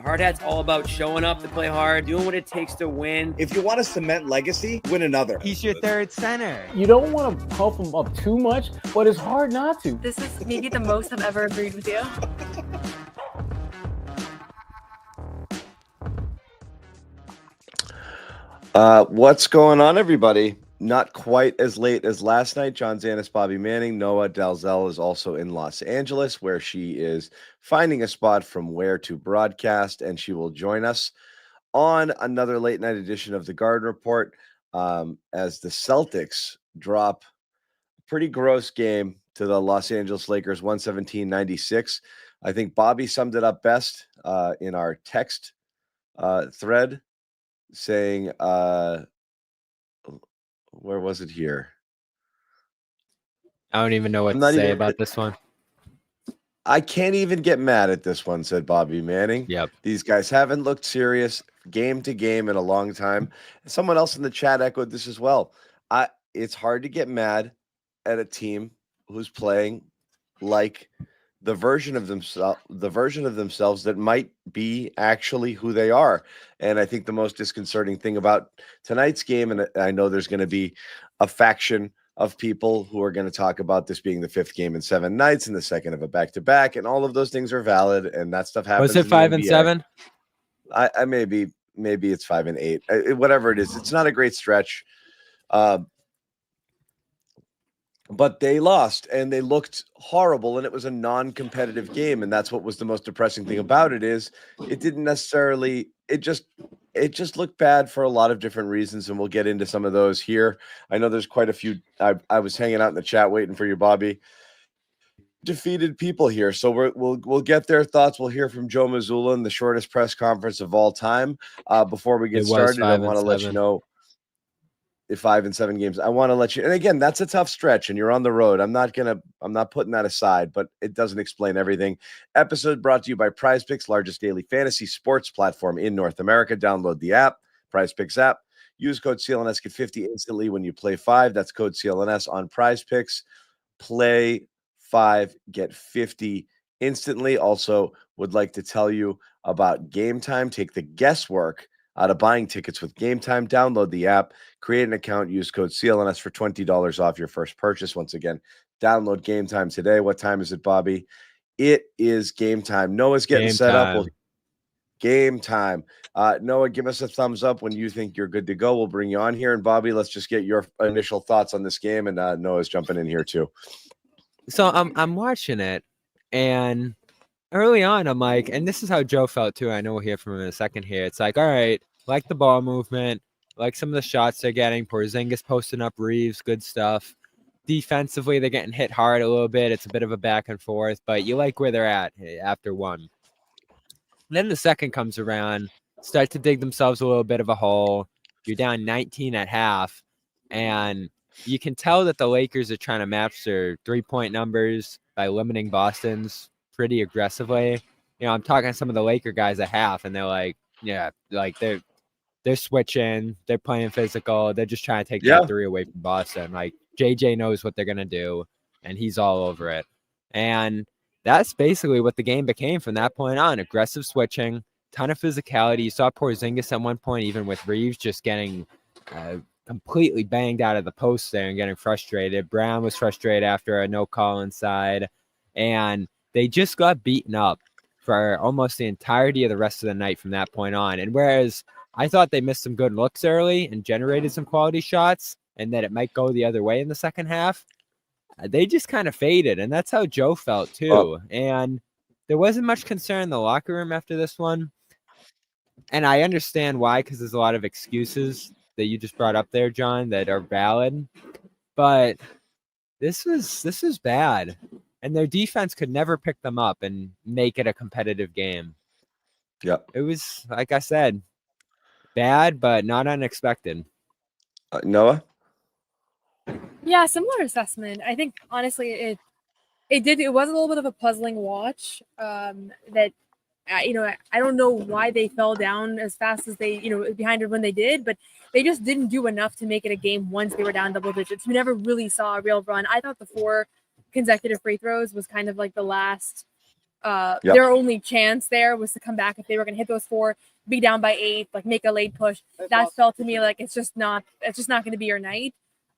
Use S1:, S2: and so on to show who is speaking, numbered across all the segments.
S1: Hard Hat's all about showing up to play hard, doing what it takes to win.
S2: If you want to cement legacy, win another.
S3: He's your third center.
S4: You don't want to pump him up too much, but it's hard not to.
S5: This is maybe the most I've ever agreed with you.
S6: What's going on, everybody? Not quite as late as last night. John Zannis, Bobby Manning. Noa Dalzell is also in Los Angeles, where she is finding a spot from where to broadcast, and she will join us on another late night edition of the Garden Report as the Celtics drop a pretty gross game to the Los Angeles Lakers, 117-96. I think Bobby summed it up best in our text thread, saying, where was it here?
S3: I don't even know what to say about this one.
S6: I can't even get mad at this one, said Bobby Manning.
S3: Yep.
S6: These guys haven't looked serious game to game in a long time. Someone else in the chat echoed this as well. It's hard to get mad at a team who's playing like the version of themselves that might be actually who they are. And I think the most disconcerting thing about tonight's game, and I know there's going to be a faction of people who are going to talk about this being the fifth game in 7 nights and the second of a back-to-back, and all of those things are valid, and that stuff happens.
S3: Was it 5 and 7?
S6: I maybe it's 5 and 8, whatever it is. It's not a great stretch. But they lost, and they looked horrible, and it was a non-competitive game, and that's what was the most depressing thing about it is it didn't necessarily – it just looked bad for a lot of different reasons, and we'll get into some of those here. I know there's quite a few – I was hanging out in the chat waiting for you, Bobby. Defeated people here, so we'll get their thoughts. We'll hear from Joe Mazzulla in the shortest press conference of all time. Before we get started, I want to let you know – 5 and 7 games. I want to let you, and again, that's a tough stretch, and you're on the road. I'm not putting that aside, but it doesn't explain everything. Episode brought to you by PrizePicks, largest daily fantasy sports platform in North America. Download the app, PrizePicks app. Use code CLNS, get 50 instantly when you play 5. That's code CLNS on PrizePicks. Play 5, get 50 instantly. Also, would like to tell you about Game Time. Take the guesswork out of buying tickets with Game Time. Download the app, create an account, use code CLNS for $20 off your first purchase. Once again, download Game Time today. What time is it, Bobby? It is game time. Noah's getting set up. Game time. Noah, give us a thumbs up when you think you're good to go. We'll bring you on here. And Bobby, let's just get your initial thoughts on this game. And Noah's jumping in here too.
S3: So I'm watching it, and early on, I'm like, and this is how Joe felt too. I know we'll hear from him in a second here. It's like, all right, like the ball movement, like some of the shots they're getting. Porzingis posting up Reeves, good stuff. Defensively, they're getting hit hard a little bit. It's a bit of a back and forth, but you like where they're at after one. Then the second comes around, start to dig themselves a little bit of a hole. You're down 19 at half, and you can tell that the Lakers are trying to match their three-point numbers by limiting Boston's pretty aggressively. You know, I'm talking to some of the Laker guys at half, and they're like, yeah, like they're switching, they're playing physical, they're just trying to take that 3 away from Boston. Like JJ knows what they're gonna do, and he's all over it. And that's basically what the game became from that point on. Aggressive switching, ton of physicality. You saw Porzingis at one point, even with Reeves just getting completely banged out of the post there and getting frustrated. Brown was frustrated after a no call inside, and they just got beaten up for almost the entirety of the rest of the night from that point on. And whereas I thought they missed some good looks early and generated some quality shots and that it might go the other way in the second half, they just kind of faded. And that's how Joe felt too. Oh. And there wasn't much concern in the locker room after this one. And I understand why, because there's a lot of excuses that you just brought up there, John, that are valid. But this was bad. And their defense could never pick them up and make it a competitive game.
S6: Yep.
S3: It was, like I said, bad, but not unexpected.
S6: Noah?
S5: Yeah, similar assessment. I think, honestly, it was a little bit of a puzzling watch that, I don't know why they fell down as fast as they, behind it when they did, but they just didn't do enough to make it a game once they were down double digits. We never really saw a real run. I thought the 4 consecutive free throws was kind of like the last Their only chance there was to come back if they were going to hit those 4, be down by 8, like make a late push. That felt to me like it's just not going to be your night.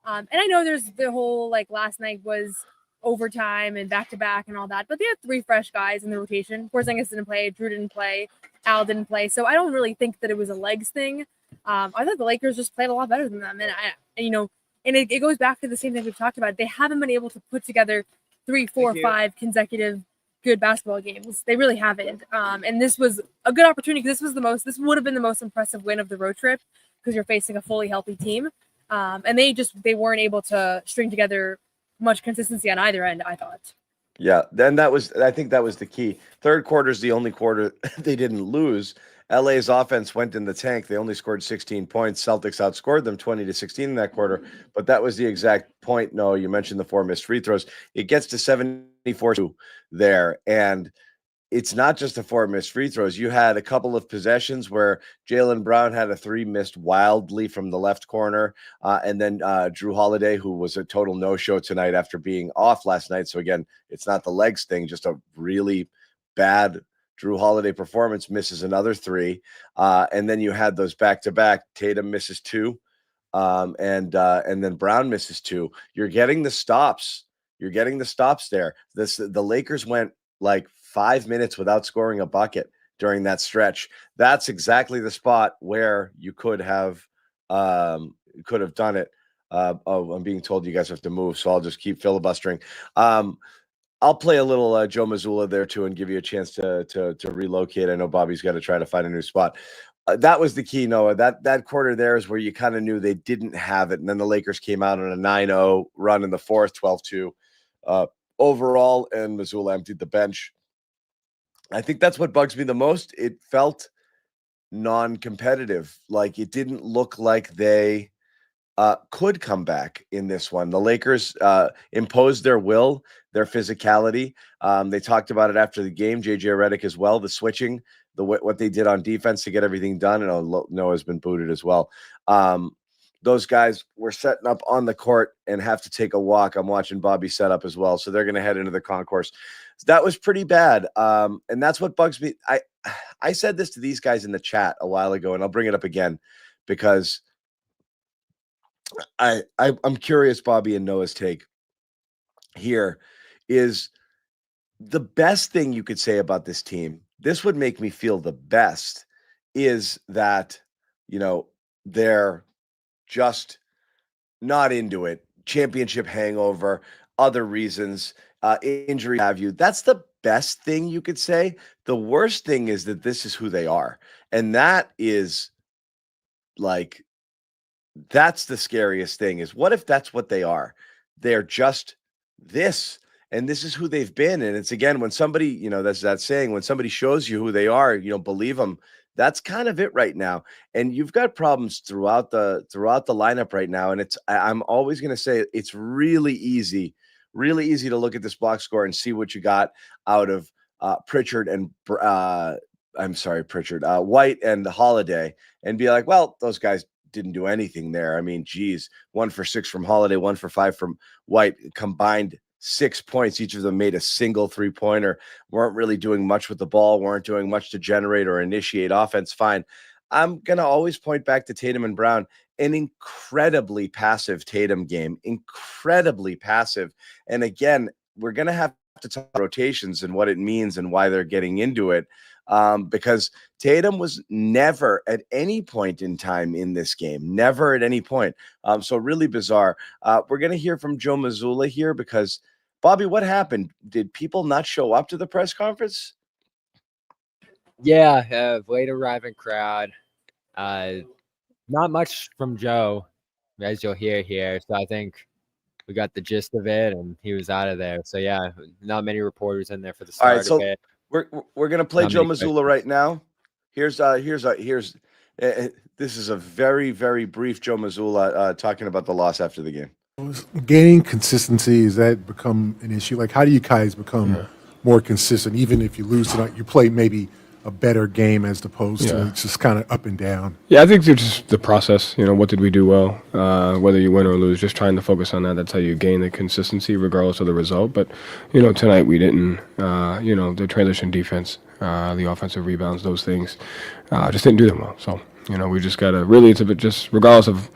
S5: And I know there's the whole like last night was overtime and back to back and all that, but they had 3 fresh guys in the rotation. Porzingis didn't play, Drew didn't play, Al didn't play, so I don't really think that it was a legs thing. I thought the Lakers just played a lot better than them, and it goes back to the same thing we've talked about. They haven't been able to put together 3, 4, 5 consecutive good basketball games. They really haven't. And this was a good opportunity because this would have been the most impressive win of the road trip because you're facing a fully healthy team. And they weren't able to string together much consistency on either end, I thought.
S6: Yeah, then I think that was the key. Third quarter is the only quarter they didn't lose. LA's offense went in the tank. They only scored 16 points. Celtics outscored them 20-16 in that quarter. But that was the exact point. No, you mentioned the 4 missed free throws. It gets to 74 there. And it's not just the 4 missed free throws. You had a couple of possessions where Jaylen Brown had a 3 missed wildly from the left corner. And then Drew Holiday, who was a total no-show tonight after being off last night. So again, it's not the legs thing, just a really bad Drew Holiday performance, misses another 3. And then you had those back-to-back. Tatum misses 2. And then Brown misses 2. You're getting the stops. You're getting the stops there. The Lakers went like 5 minutes without scoring a bucket during that stretch. That's exactly the spot where you could have done it. I'm being told you guys have to move, so I'll just keep filibustering. I'll play a little Joe Mazzulla there too and give you a chance to relocate. I know Bobby's got to try to find a new spot. That was the key, Noah. That quarter there is where you kind of knew they didn't have it. And then the Lakers came out on a 9-0 run in the fourth, 12-2 overall, and Mazzulla emptied the bench. I think that's what bugs me the most. It felt non-competitive. Like it didn't look like they could come back in this one. The Lakers imposed their will, their physicality. They talked about it after the game. JJ Redick as well, the switching, what they did on defense to get everything done. And Noah's been booted as well. Those guys were setting up on the court and have to take a walk. I'm watching Bobby set up as well. So they're going to head into the concourse. That was pretty bad. And that's what bugs me. I said this to these guys in the chat a while ago, and I'll bring it up again because I'm curious, Bobby and Noah's take here is the best thing you could say about this team. This would make me feel the best is that, they're just not into it. Championship hangover, other reasons, injury have you. That's the best thing you could say. The worst thing is that this is who they are. And that is like, that's the scariest thing is what if that's what they are? They're just this, and this is who they've been. And it's again, when somebody, that's that saying, when somebody shows you who they are, believe them. That's kind of it right now. And you've got problems throughout the lineup right now. And I'm always going to say it's really easy to look at this box score and see what you got out of Pritchard and White and Holiday and be like, well, those guys didn't do anything there. I mean, geez, 1 for 6 from Holiday, 1 for 5 from White, combined 6 points. Each of them made a single 3-pointer, weren't really doing much with the ball, weren't doing much to generate or initiate offense. Fine. I'm going to always point back to Tatum and Brown, an incredibly passive Tatum game, incredibly passive. And again, we're going to have to talk about rotations and what it means and why they're getting into it. Because Tatum was never at any point in time in this game, never at any point. So really bizarre. We're going to hear from Joe Mazzulla here because, Bobby, what happened? Did people not show up to the press conference?
S3: Yeah, late arriving crowd. Not much from Joe, as you'll hear here. So I think we got the gist of it, and he was out of there. So yeah, not many reporters in there for the start of it.
S6: We're gonna play Joe Mazzulla right now. Here's this is a very, very brief Joe Mazzulla talking about the loss after the game.
S7: Gaining consistency, has that become an issue? Like, how do you guys become more consistent? Even if you lose tonight, you play maybe a better game as opposed to
S8: Yeah.
S7: it's just kind of up and down?
S8: Yeah, I think it's just the process. What did we do well? Whether you win or lose, just trying to focus on that. That's how you gain the consistency, regardless of the result. But tonight we didn't. The transition defense, the offensive rebounds, those things, just didn't do them well. So we just gotta really. It's a bit just regardless of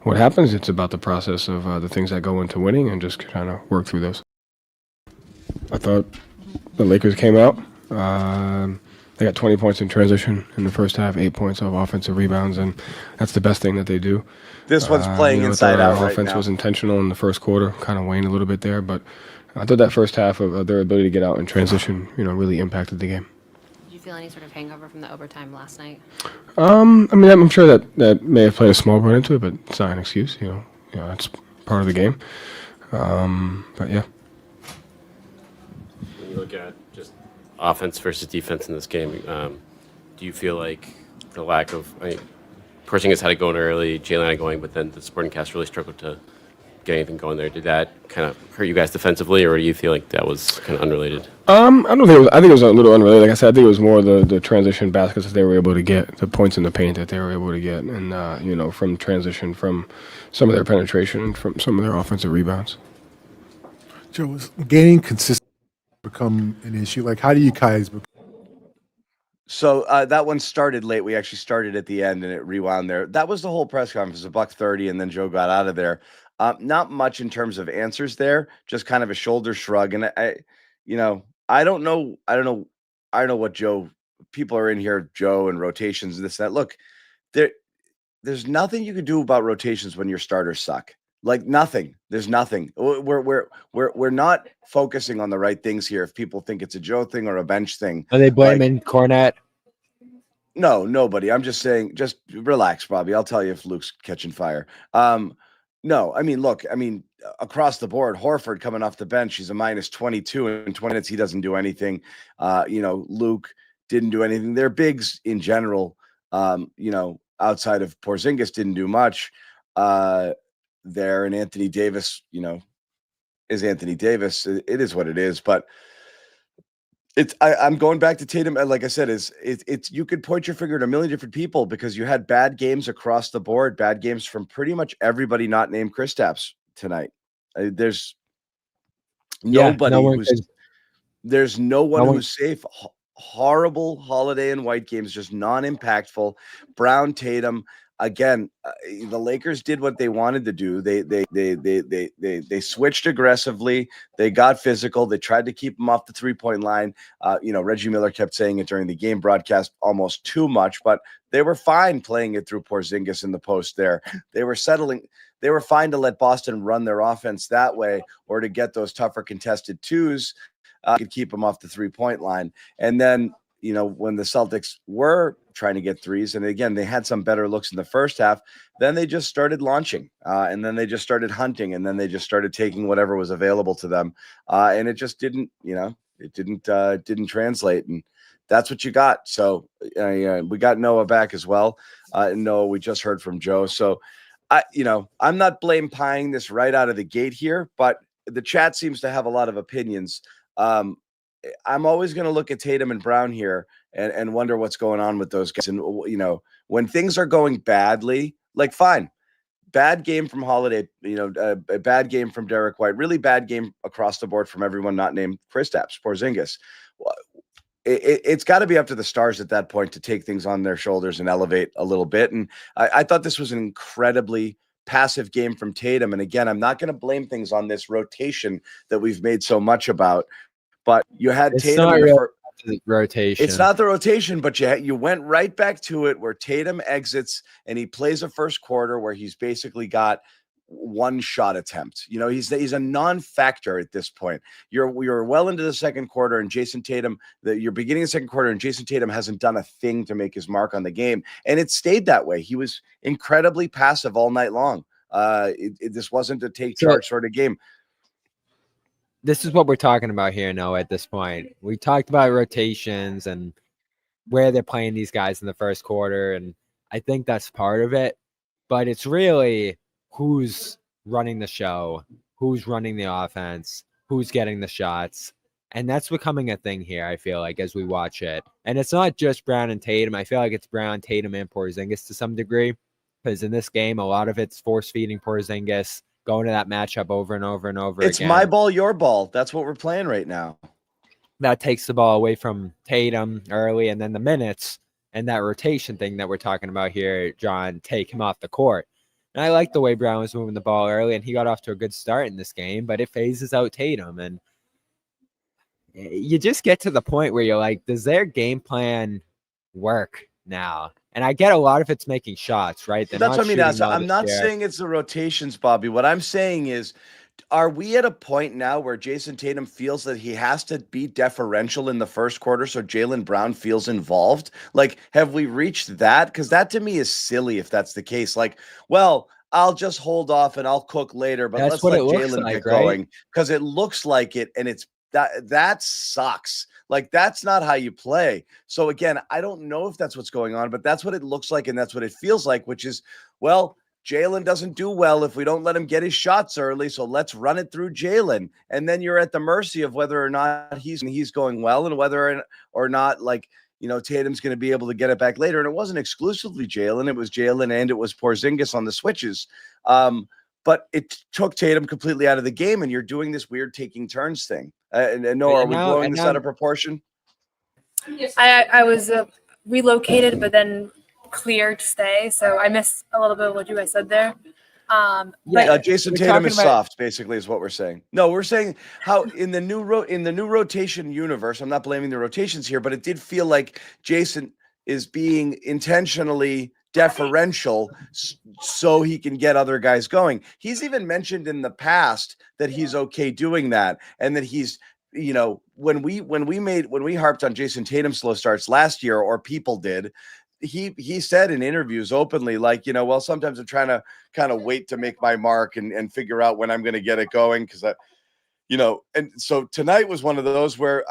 S8: what happens. It's about the process of the things that go into winning and just trying to work through those. I thought the Lakers came out. They got 20 points in transition in the first half, 8 points of offensive rebounds, and that's the best thing that they do.
S6: This one's playing inside out
S8: Our
S6: right
S8: offense
S6: now.
S8: was intentional in the first quarter, kind of waned a little bit there, but I thought that first half of their ability to get out in transition, really impacted the game.
S9: Did you feel any sort of hangover from the overtime last night?
S8: I'm sure that may have played a small part into it, but it's not an excuse. That's part of the game. But yeah.
S10: When you look at just offense versus defense in this game, do you feel like the lack of Porzingis had it going early, Jaylen had it going, but then the supporting cast really struggled to get anything going there? Did that kind of hurt you guys defensively, or do you feel like that was kind of unrelated?
S8: I don't think it was. I think it was a little unrelated. Like I said, I think it was more the transition baskets that they were able to get, the points in the paint that they were able to get, and from transition, from some of their penetration, and from some of their offensive rebounds.
S7: Joe, is gaining consistency become an issue? Like, how do you guys?
S6: So that one started late. We actually started at the end, and it rewound there. That was the whole press conference, $1:30, and then Joe got out of there. Not much in terms of answers there, just kind of a shoulder shrug. And I don't know what Joe. People are in here, Joe, and rotations and this and that. Look, there's nothing you can do about rotations when your starters suck. Like nothing. There's nothing. We're not focusing on the right things here. If people think it's a Joe thing or a bench thing,
S3: Are they blaming Cornette?
S6: no, nobody. I'm just saying, just relax, Bobby. I'll tell you if Luke's catching fire. No, look, across the board, Horford coming off the bench, he's a -22 in 20 minutes. He doesn't do anything. Luke didn't do anything. Their bigs in general, outside of Porzingis, didn't do much. There, and Anthony Davis, is Anthony Davis. It is what it is, but I'm going back to Tatum. Like I said, it's you could point your finger at a million different people because you had bad games across the board, bad games from pretty much everybody not named Kristaps tonight. There's nobody there's no one who's safe. Horrible Holiday and White games, just non-impactful. Brown, Tatum. Again, the Lakers did what they wanted to do. They switched aggressively. They got physical. They tried to keep them off the 3-point line. Reggie Miller kept saying it during the game broadcast almost too much, but they were fine playing it through Porzingis in the post there. They were settling. They were fine to let Boston run their offense that way or to get those tougher contested twos. Could keep them off the 3-point line. And then, when the Celtics were trying to get threes, and again, they had some better looks in the first half, then they just started launching, and then they just started hunting, and then they just started taking whatever was available to them. And it just didn't, didn't translate. And that's what you got. So we got Noah back as well. And Noah, we just heard from Joe. So, I'm not blame pieing this right out of the gate here, but the chat seems to have a lot of opinions. I'm always going to look at Tatum and Brown here and wonder what's going on with those guys. And, when things are going badly, like fine, bad game from Holiday, a bad game from Derek White, really bad game across the board from everyone not named Kristaps, Porzingis. It's got to be up to the stars at that point to take things on their shoulders and elevate a little bit. And I thought this was an incredibly passive game from Tatum. And again, I'm not going to blame things on this rotation that we've made so much about. But you had Tatum in
S3: the rotation.
S6: It's not the rotation, but you went right back to it where Tatum exits and he plays a first quarter where he's basically got one shot attempt. He's a non-factor at this point. You're well into the second quarter, and Jason Tatum, you're beginning the second quarter, and Jason Tatum hasn't done a thing to make his mark on the game, and it stayed that way. He was incredibly passive all night long. This wasn't a take charge sort of game.
S3: This is what we're talking about here, Noah, at this point. We talked about rotations and where they're playing these guys in the first quarter, and I think that's part of it. But it's really who's running the show, who's running the offense, who's getting the shots. And that's becoming a thing here, I feel like, as we watch it. And it's not just Brown and Tatum. I feel like it's Brown, Tatum, and Porzingis to some degree. Because in this game, a lot of it's force-feeding Porzingis, going to that matchup over and over and over
S6: It's
S3: again.
S6: my ball, your ball. That's what we're playing right now.
S3: That takes the ball away from Tatum early, and then the minutes and that rotation thing that we're talking about here, John, take him off the court. And I like the way Brown was moving the ball early, and he got off to a good start in this game, but it phases out Tatum. And you just get to the point where you're like, does their game plan work now? And I get a lot of it's making shots, right?
S6: That's what I mean. I'm not saying it's the rotations, Bobby. What I'm saying is, are we at a point now where Jason Tatum feels that he has to be deferential in the first quarter so Jaylen Brown feels involved? Like, have we reached that? Because that to me is silly if that's the case. Like, well, I'll just hold off and I'll cook later, but let's let Jaylen get going because it looks like it, and it's that sucks. Like, that's not how you play. So again, I don't know if that's what's going on, but that's what it looks like, and that's what it feels like, which is, well, Jaylen doesn't do well if we don't let him get his shots early, so let's run it through Jaylen. And then you're at the mercy of whether or not he's going well and whether or not, like, you know, Tatum's going to be able to get it back later. And it wasn't exclusively Jaylen. It was Jaylen and it was Porzingis on the switches. But it took Tatum completely out of the game, and you're doing this weird taking turns thing. And Noah, are we blowing this out of proportion?
S5: I was relocated, but then cleared to stay, so I missed a little bit of what you guys said there.
S6: Jason Tatum is soft, basically, is what we're saying. No, we're saying how in the new rotation universe. I'm not blaming the rotations here, but it did feel like Jason is being intentionally deferential so he can get other guys going. He's even mentioned in the past that he's okay doing that, and that he's, you know, when we harped on Jason Tatum's slow starts last year, or people did, he said in interviews openly, like, you know, well, sometimes I'm trying to kind of wait to make my mark and figure out when I'm going to get it going, because you know, and so tonight was one of those where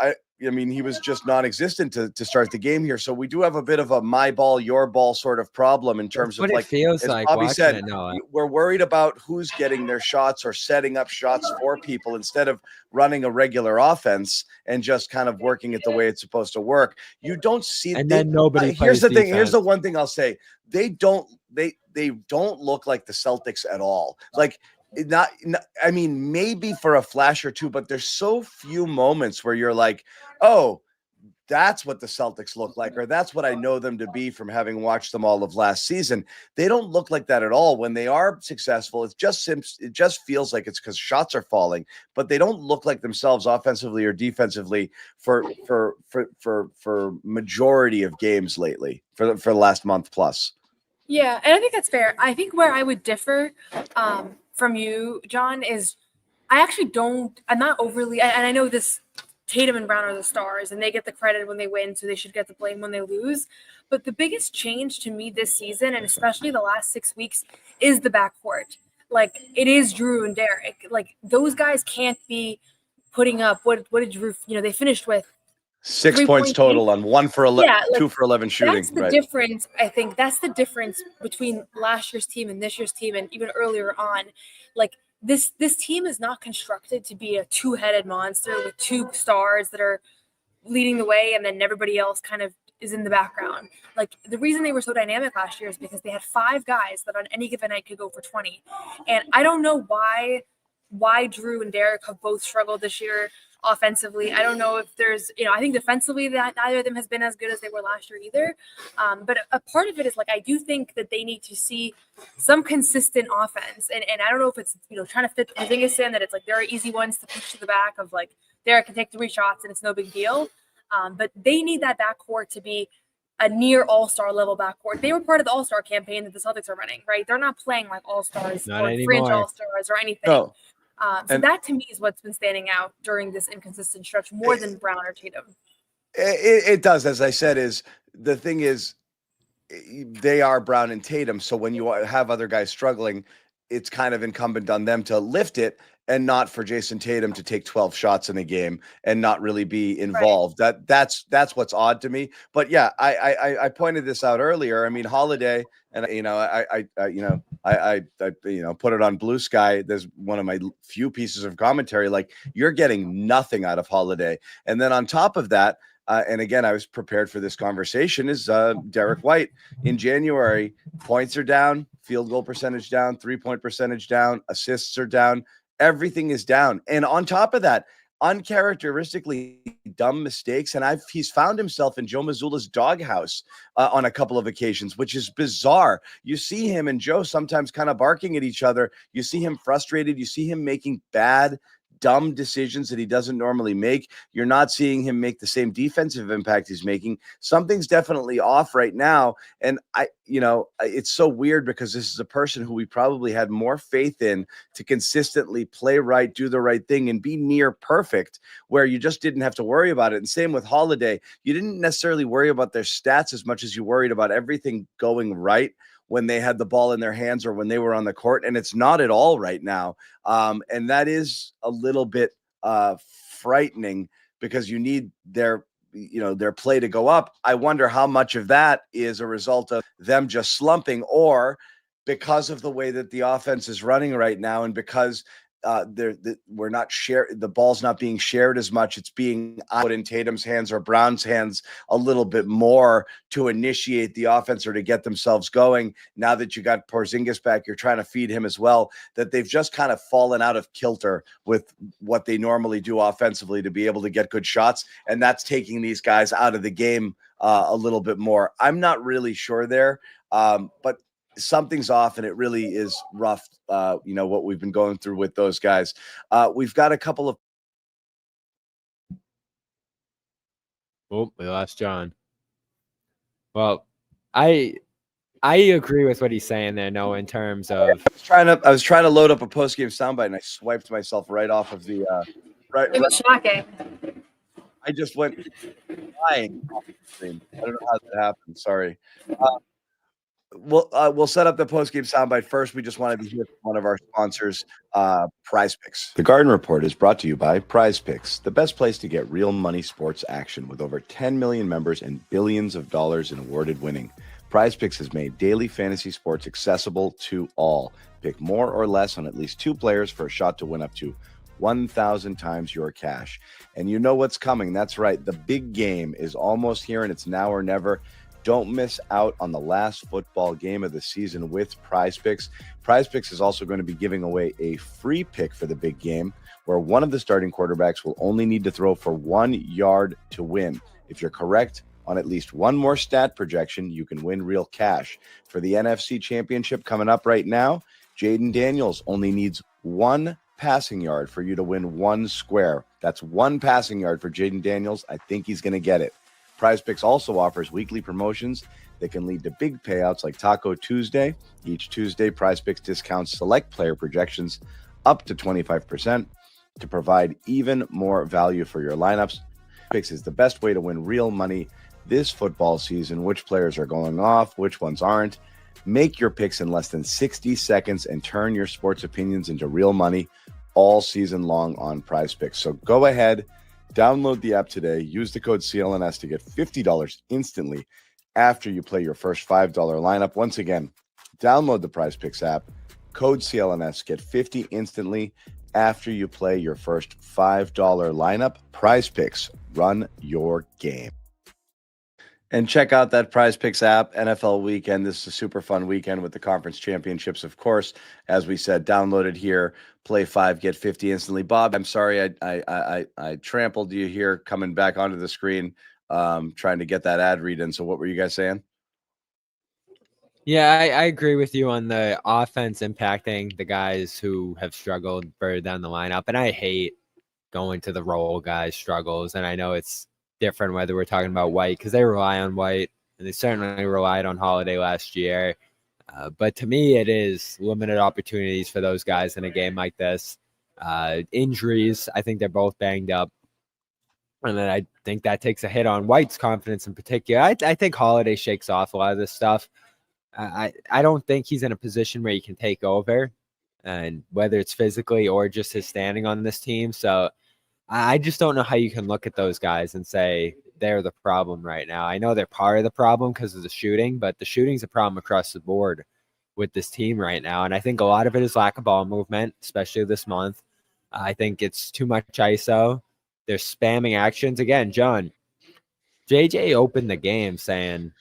S6: I mean, he was just non-existent to start the game here. So we do have a bit of a my ball, your ball sort of problem in terms of, like,
S3: feels
S6: as
S3: like
S6: Bobby said,
S3: it,
S6: we're worried about who's getting their shots or setting up shots for people instead of running a regular offense and just kind of working it the way it's supposed to work. You don't see,
S3: and then nobody.
S6: Here's the thing. Here's the one thing I'll say. They don't look like the Celtics at all. Like, I mean, maybe for a flash or two, but there's so few moments where you're like, oh, that's what the Celtics look like, or that's what I know them to be from having watched them all of last season. They don't look like that at all. When they are successful, it just feels like it's because shots are falling, but they don't look like themselves offensively or defensively for majority of games lately, for the last month plus.
S5: Yeah, and I think that's fair. I think where I would differ from you, John, is I'm not overly, and I know this, Tatum and Brown are the stars and they get the credit when they win, so they should get the blame when they lose. But the biggest change to me this season, and especially the last 6 weeks, is the backcourt. Like, it is Drew and Derek. Like, those guys can't be putting up, what did Drew, you know, they finished with
S6: 6 points total on 1 for 11,
S5: yeah, like,
S6: 2 for 11 shooting.
S5: That's the difference. I think that's the difference between last year's team and this year's team, and even earlier on. Like, this team is not constructed to be a two-headed monster with two stars that are leading the way, and then everybody else kind of is in the background. Like, the reason they were so dynamic last year is because they had 5 guys that on any given night could go for 20. And I don't know why Drew and Derek have both struggled this year offensively. I don't know if there's, you know, I think defensively that neither of them has been as good as they were last year either. But a part of it is, like, I do think that they need to see some consistent offense. And I don't know if it's, you know, trying to fit the thing is in that it's like there are easy ones to push to the back of, like, Derek can take 3 shots and it's no big deal. But they need that backcourt to be a near all-star level backcourt. They were part of the all-star campaign that the Celtics are running, right? They're not playing like all-stars or fringe all-stars or anything.
S6: No.
S5: So that to me is what's been standing out during this inconsistent stretch more than Brown or Tatum.
S6: It does, as I said, is the thing is they are Brown and Tatum. So when you have other guys struggling, it's kind of incumbent on them to lift it. and not for Jason Tatum to take 12 shots in a game and not really be involved. That's what's odd to me. But yeah, I pointed this out earlier. I mean, Holiday, and I put it on Blue Sky. There's one of my few pieces of commentary. Like, you're getting nothing out of Holiday, and then on top of that. And again, I was prepared for this conversation, is Derek White. In January, points are down, field goal percentage down, 3-point percentage down, assists are down, everything is down. And on top of that, uncharacteristically dumb mistakes. And he's found himself in Joe Mazzulla's doghouse on a couple of occasions, which is bizarre. You see him and Joe sometimes kind of barking at each other. You see him frustrated. You see him making dumb decisions that he doesn't normally make. You're not seeing him make the same defensive impact he's making. Something's definitely off right now. And it's so weird because this is a person who we probably had more faith in to consistently play right, do the right thing, and be near perfect, where you just didn't have to worry about it. And same with Holiday. You didn't necessarily worry about their stats as much as you worried about everything going right when they had the ball in their hands or when they were on the court. And it's not at all right now. And that is a little bit frightening, because you need their play to go up. I wonder how much of that is a result of them just slumping, or because of the way that the offense is running right now, and because we're not the ball's not being shared as much. It's being out in Tatum's hands or Brown's hands a little bit more to initiate the offense or to get themselves going. Now that you got Porzingis back, you're trying to feed him as well, that they've just kind of fallen out of kilter with what they normally do offensively to be able to get good shots. And that's taking these guys out of the game a little bit more. I'm not really sure there, but something's off, and it really is rough. What we've been going through with those guys. We've got a couple of.
S3: Oh, we lost John. Well, I agree with what he's saying there, Noah, in terms of.
S6: I was trying to load up a post-game soundbite, and I swiped myself right off of the.
S5: It was shocking.
S6: I just went flying off the screen. I don't know how that happened. Sorry. We'll set up the post-game soundbite first. We just wanted to hear from one of our sponsors, Prize Picks. The Garden Report is brought to you by Prize Picks, the best place to get real money sports action, with over 10 million members and billions of dollars in awarded winning. Prize Picks has made daily fantasy sports accessible to all. Pick more or less on at least 2 players for a shot to win up to 1,000 times your cash. And you know what's coming. That's right. The big game is almost here, and it's now or never. Don't miss out on the last football game of the season with Prize Picks. Prize Picks is also going to be giving away a free pick for the big game, where one of the starting quarterbacks will only need to throw for 1 yard to win. If you're correct on at least one more stat projection, you can win real cash. For the NFC Championship coming up right now, Jayden Daniels only needs 1 passing yard for you to win 1 square. That's 1 passing yard for Jayden Daniels. I think he's going to get it. Prize Picks also offers weekly promotions that can lead to big payouts like Taco Tuesday. Each Tuesday, Prize Picks discounts select player projections up to 25% to provide even more value for your lineups. Picks is the best way to win real money this football season. Which players are going off, which ones aren't. Make your picks in less than 60 seconds and turn your sports opinions into real money all season long on Prize Picks. So go ahead. Download the app today. Use the code CLNS to get $50 instantly after you play your first $5 lineup. Once again, download the Prize Picks app. Code CLNS. Get $50 instantly after you play your first $5 lineup. Prize Picks. Run your game. And check out that Prize Picks app. NFL weekend. This is a super fun weekend with the conference championships, of course. As we said, download it here. Play 5, get 50 instantly. Bob, I'm sorry I trampled you here coming back onto the screen, trying to get that ad read in. So what were you guys saying?
S3: Yeah, I agree with you on the offense impacting the guys who have struggled further down the lineup. And I hate going to the role guys' struggles. And I know it's different whether we're talking about White, because they rely on White, and they certainly relied on Holiday last year. But to me, it is limited opportunities for those guys in a game like this. Injuries, I think they're both banged up. And then I think that takes a hit on White's confidence in particular. I think Holiday shakes off a lot of this stuff. I don't think he's in a position where he can take over. and whether it's physically or just his standing on this team. So I just don't know how you can look at those guys and say they're the problem right now. I know they're part of the problem because of the shooting, but the shooting's a problem across the board with this team right now. And I think a lot of it is lack of ball movement, especially this month. I think it's too much ISO. They're spamming actions. Again, John, JJ opened the game saying,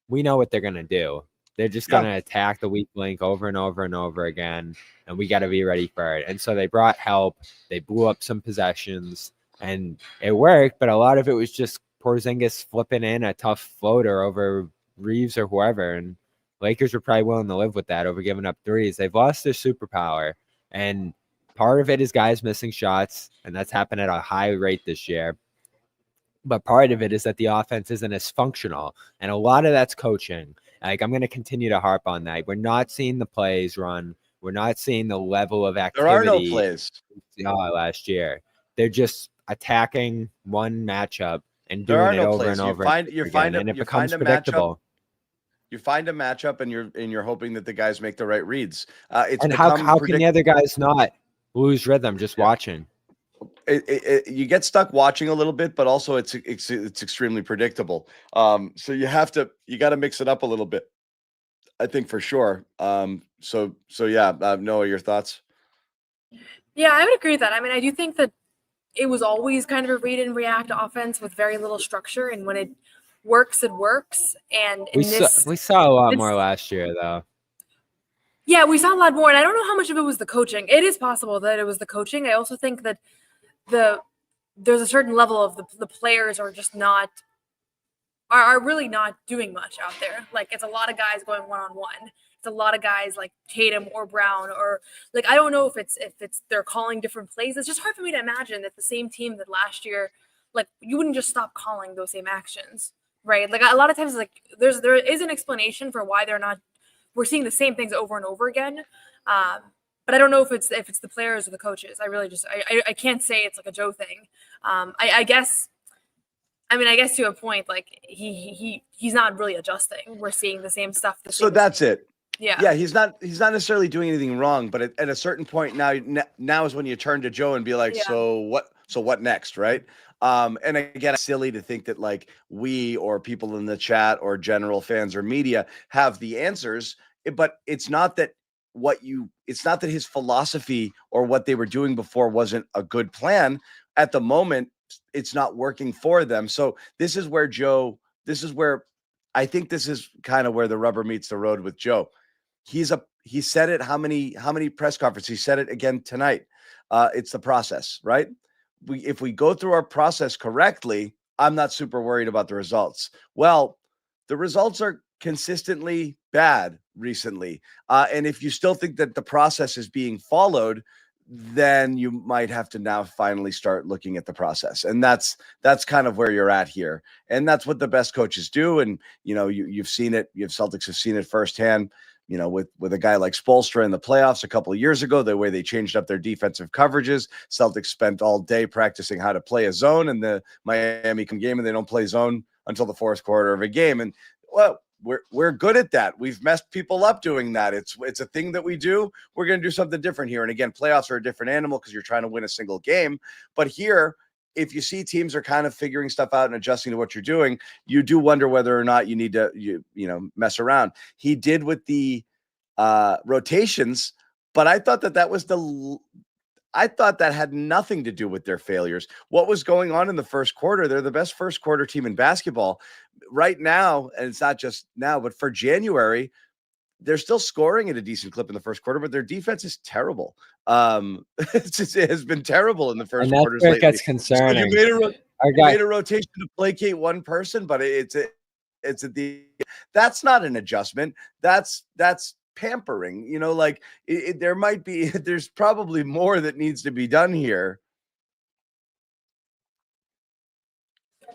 S3: we know what they're going to do. They're just going to attack the weak link over and over and over again, and we got to be ready for it. And so they brought help. They blew up some possessions, and it worked, but a lot of it was just Porzingis flipping in a tough floater over Reeves or whoever, and Lakers were probably willing to live with that over giving up threes. They've lost their superpower, and part of it is guys missing shots, and that's happened at a high rate this year. But part of it is that the offense isn't as functional, and a lot of that's coaching. Like, I'm going to continue to harp on that. We're not seeing the plays run. We're not seeing the level of activity.
S6: There are no plays.
S3: Last year. They're just attacking one matchup and
S6: There
S3: doing
S6: are
S3: it
S6: no
S3: over
S6: plays.
S3: and over
S6: You find
S3: again, and it
S6: you find
S3: becomes
S6: a
S3: predictable.
S6: You find a matchup, and you're hoping that the guys make the right reads. It's
S3: And how
S6: become
S3: can the other guys not lose rhythm just watching?
S6: you get stuck watching a little bit, but also it's extremely predictable. So you got to mix it up a little bit, I think, for sure. So yeah, Noah, your thoughts?
S5: Yeah, I would agree with that. I mean, I do think that it was always kind of a read and react offense with very little structure, and when it works, it works. And
S3: We saw a lot more last year, though.
S5: Yeah, we saw a lot more, and I don't know how much of it was the coaching. It is possible that it was the coaching. I also think that there's a certain level of the players are just not are really not doing much out there. Like, it's a lot of guys going one-on-one. It's a lot of guys like Tatum or Brown, or like, I don't know if it's they're calling different plays. It's just hard for me to imagine that the same team that last year, like, you wouldn't just stop calling those same actions, right? Like, a lot of times, like, there is an explanation for why we're seeing the same things over and over again. But I don't know if it's the players or the coaches. I really just I can't say it's like a Joe thing. I guess to a point, like, he's not really adjusting. We're seeing the same stuff.
S6: So that's it.
S5: Yeah.
S6: He's not necessarily doing anything wrong, but at a certain point now is when you turn to Joe and be like, so what next, right? And again, it's silly to think that, like, we or people in the chat or general fans or media have the answers, but it's not that his philosophy or what they were doing before wasn't a good plan. At the moment, it's not working for them. So this is where I think this is kind of where the rubber meets the road with Joe. He said it how many press conferences? He said it again tonight. It's the process, right? If we go through our process correctly, I'm not super worried about the results. Well, the results are consistently bad recently. And if you still think that the process is being followed, then you might have to now finally start looking at the process. And that's kind of where you're at here. And that's what the best coaches do. And, you've seen it. Celtics have seen it firsthand, with a guy like Spoelstra in the playoffs a couple of years ago, the way they changed up their defensive coverages. Celtics spent all day practicing how to play a zone in the Miami game, and they don't play zone until the fourth quarter of a game. And, well, we're good at that. We've messed people up doing that. It's a thing that we do. We're going to do something different here. And again, playoffs are a different animal because you're trying to win a single game. But here, if you see teams are kind of figuring stuff out and adjusting to what you're doing, you do wonder whether or not you need to mess around. He did with the rotations, but I thought that had nothing to do with their failures. What was going on in the first quarter? They're the best first quarter team in basketball right now. And it's not just now, but for January, they're still scoring at a decent clip in the first quarter, but their defense is terrible. It has been terrible in the first quarters lately.
S3: It gets concerning.
S6: So you made a rotation to placate one person, but that's not an adjustment. That's pampering, there's probably more that needs to be done here.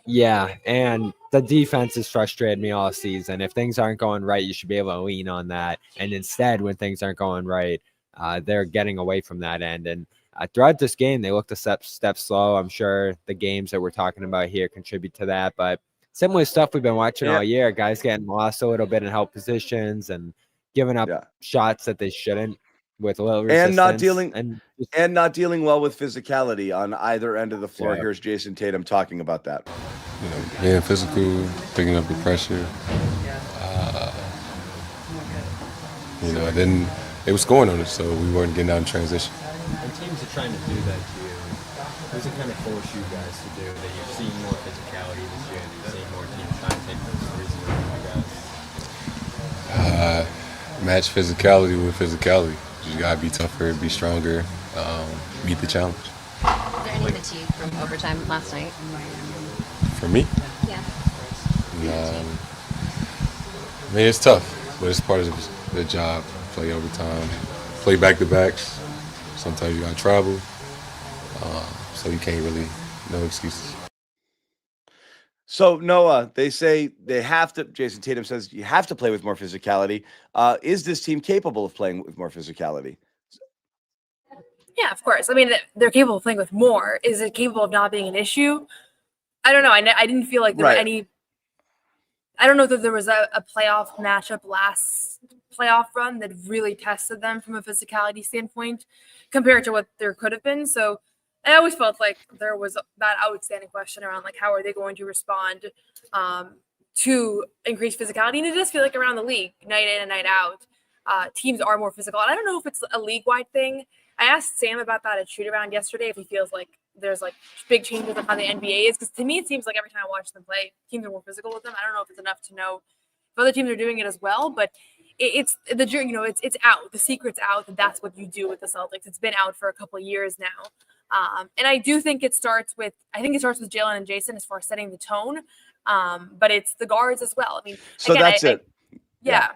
S3: Yeah, and the defense has frustrated me all season. If things aren't going right, you should be able to lean on that. And instead, when things aren't going right, they're getting away from that end. And throughout this game, they looked a step slow. I'm sure the games that we're talking about here contribute to that. But similar stuff we've been watching all year, guys getting lost a little bit in help positions and giving up shots that they shouldn't. with a little resistance.
S6: And not dealing well with physicality on either end of the floor.
S3: Yeah.
S6: Here's Jason Tatum talking about that.
S11: Being physical, picking up the pressure. Then they were scoring on us, so we weren't getting out in transition.
S3: And teams are trying to do that to you. What does it kind of force you guys to do? That you're seeing more physicality this year, and you're seeing more teams trying to take those threes away from you guys?
S11: Match physicality with physicality. You gotta be tougher, be stronger, meet the challenge.
S9: Is there any fatigue from overtime last night?
S11: For me?
S9: Yeah.
S11: It's tough, but it's part of the job. Play overtime, play back-to-backs. Sometimes you gotta travel, so you can't really, no excuses.
S6: So, Noah, they say they have to, Jason Tatum says you have to play with more physicality. Is this team capable of playing with more physicality?
S5: Yeah, of course. I mean, they're capable of playing with more. Is it capable of not being an issue? I don't know. I didn't feel like there were any. I don't know that there was a playoff matchup last playoff run that really tested them from a physicality standpoint compared to what there could have been. So I always felt like there was that outstanding question around like how are they going to respond to increased physicality, and it does feel like around the league, night in and night out, teams are more physical. And I don't know if it's a league-wide thing. I asked Sam about that at shoot-around yesterday if he feels like there's like big changes on how the NBA is, because to me it seems like every time I watch them play, teams are more physical with them. I don't know if it's enough to know if other teams are doing it as well, but it's the it's out. The secret's out that that's what you do with the Celtics. It's been out for a couple of years now. And I do think it starts with Jaylen and Jason as far as setting the tone. But it's the guards as well. I mean,
S6: so again, that's it.
S5: Yeah.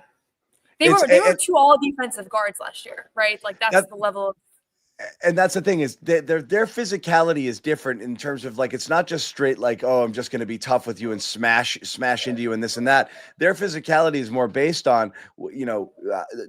S5: They were two all defensive guards last year, right? Like that's the level of.
S6: And that's the thing is their physicality is different in terms of like, it's not just straight like, oh, I'm just going to be tough with you and smash into you and this and that. Their physicality is more based on,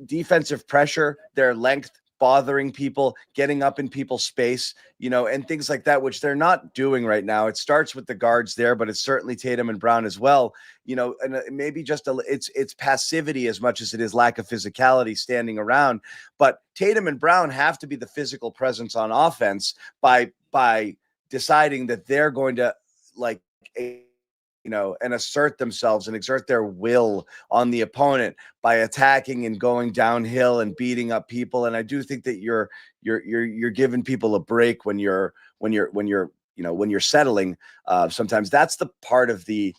S6: defensive pressure, their length, bothering people, getting up in people's space, and things like that, which they're not doing right now. It starts with the guards there, but it's certainly Tatum and Brown as well, and maybe just it's passivity as much as it is lack of physicality standing around. But Tatum and Brown have to be the physical presence on offense by deciding that they're going to and assert themselves and exert their will on the opponent by attacking and going downhill and beating up people. And I do think that you're giving people a break when you're settling. Sometimes that's the part of the,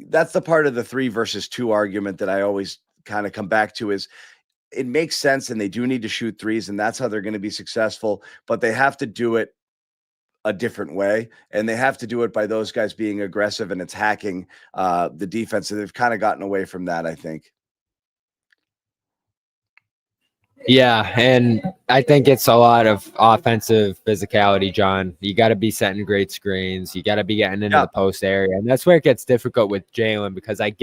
S6: that's the part of the 3 versus 2 argument that I always kind of come back to is it makes sense. And they do need to shoot threes, and that's how they're going to be successful, but they have to do it a different way, and they have to do it by those guys being aggressive and attacking the defense. So they've kind of gotten away from that, I think.
S3: Yeah, and I think it's a lot of offensive physicality, John. You got to be setting great screens. You got to be getting into the post area, and that's where it gets difficult with Jaylen, because I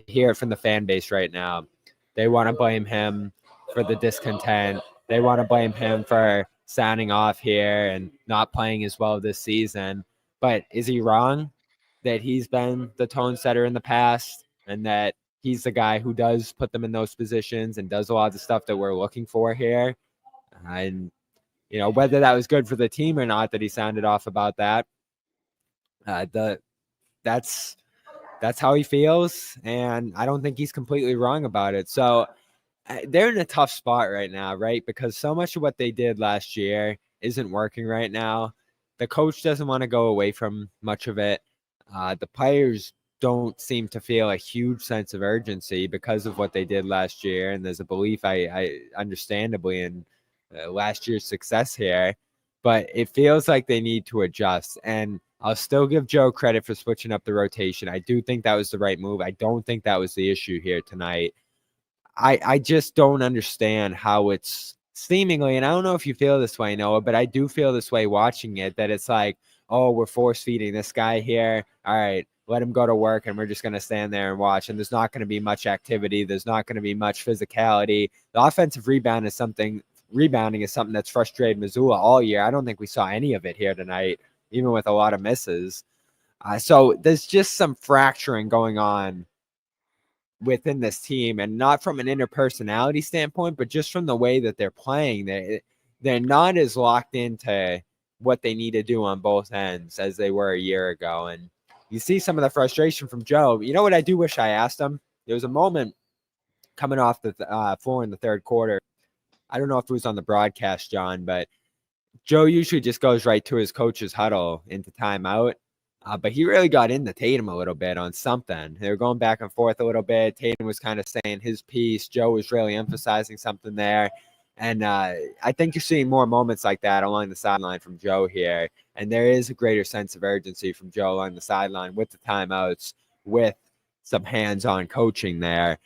S3: hear it from the fan base right now. They want to blame him for the discontent. They want to blame him for sounding off here and not playing as well this season. But is he wrong that he's been the tone setter in the past and that he's the guy who does put them in those positions and does a lot of the stuff that we're looking for here? And, whether that was good for the team or not that he sounded off about that, that's how he feels. And I don't think he's completely wrong about it. So they're in a tough spot right now, right? Because so much of what they did last year isn't working right now. The coach doesn't want to go away from much of it. The players don't seem to feel a huge sense of urgency because of what they did last year. And there's a belief, I understandably, in last year's success here. But it feels like they need to adjust. And I'll still give Joe credit for switching up the rotation. I do think that was the right move. I don't think that was the issue here tonight. I just don't understand how it's seemingly, and I don't know if you feel this way, Noah, but I do feel this way watching it, that it's like, oh, we're force feeding this guy here. All right, let him go to work, and we're just going to stand there and watch. And there's not going to be much activity. There's not going to be much physicality. The offensive rebounding is something that's frustrated Mazzulla all year. I don't think we saw any of it here tonight, even with a lot of misses. So there's just some fracturing going on within this team, and not from an interpersonality standpoint, but just from the way that they're playing. They're not as locked into what they need to do on both ends as they were a year ago. And you see some of the frustration from Joe. You know what I do wish I asked him? There was a moment coming off the floor in the third quarter. I don't know if it was on the broadcast, John, but Joe usually just goes right to his coach's huddle into timeout. But he really got into Tatum a little bit on something. They were going back and forth a little bit. Tatum was kind of saying his piece. Joe was really emphasizing something there. And I think you're seeing more moments like that along the sideline from Joe here. And there is a greater sense of urgency from Joe along the sideline with the timeouts, with some hands-on coaching there.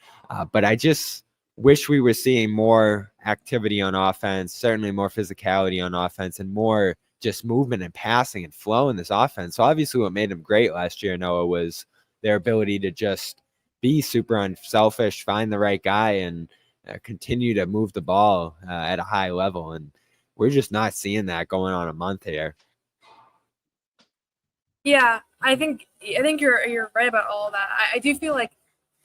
S3: But I just wish we were seeing more activity on offense, certainly more physicality on offense, and more just movement and passing and flow in this offense. So obviously what made them great last year, Noah, was their ability to just be super unselfish, find the right guy, and continue to move the ball at a high level. And we're just not seeing that going on a month here.
S5: Yeah, I think you're right about all of that. I do feel like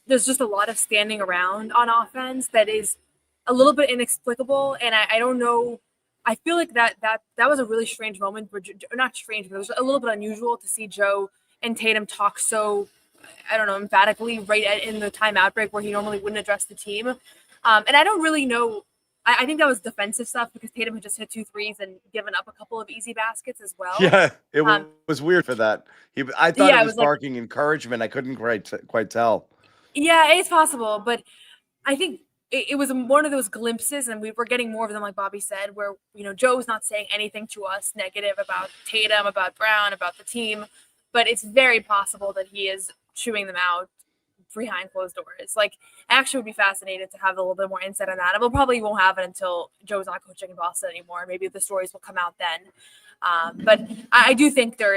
S5: there's just a lot of standing around on offense that is a little bit inexplicable, and I don't know. I feel like that was a really strange moment, not strange, but it was a little bit unusual to see Joe and Tatum talk so, I don't know, emphatically right in the timeout break where he normally wouldn't address the team. And I don't really know. I think that was defensive stuff because Tatum had just hit 2 threes and given up a couple of easy baskets as well.
S6: Yeah, it was weird for that. I thought it was barking encouragement. I couldn't quite tell.
S5: Yeah, it's possible, but I think it was one of those glimpses, and we were getting more of them, like Bobby said, where, you know, Joe's not saying anything to us negative about Tatum, about Brown, about the team, but it's very possible that he is chewing them out behind closed doors. Like, I actually would be fascinated to have a little bit more insight on that. And we'll probably won't have it until Joe's not coaching in Boston anymore. Maybe the stories will come out then. But I do think there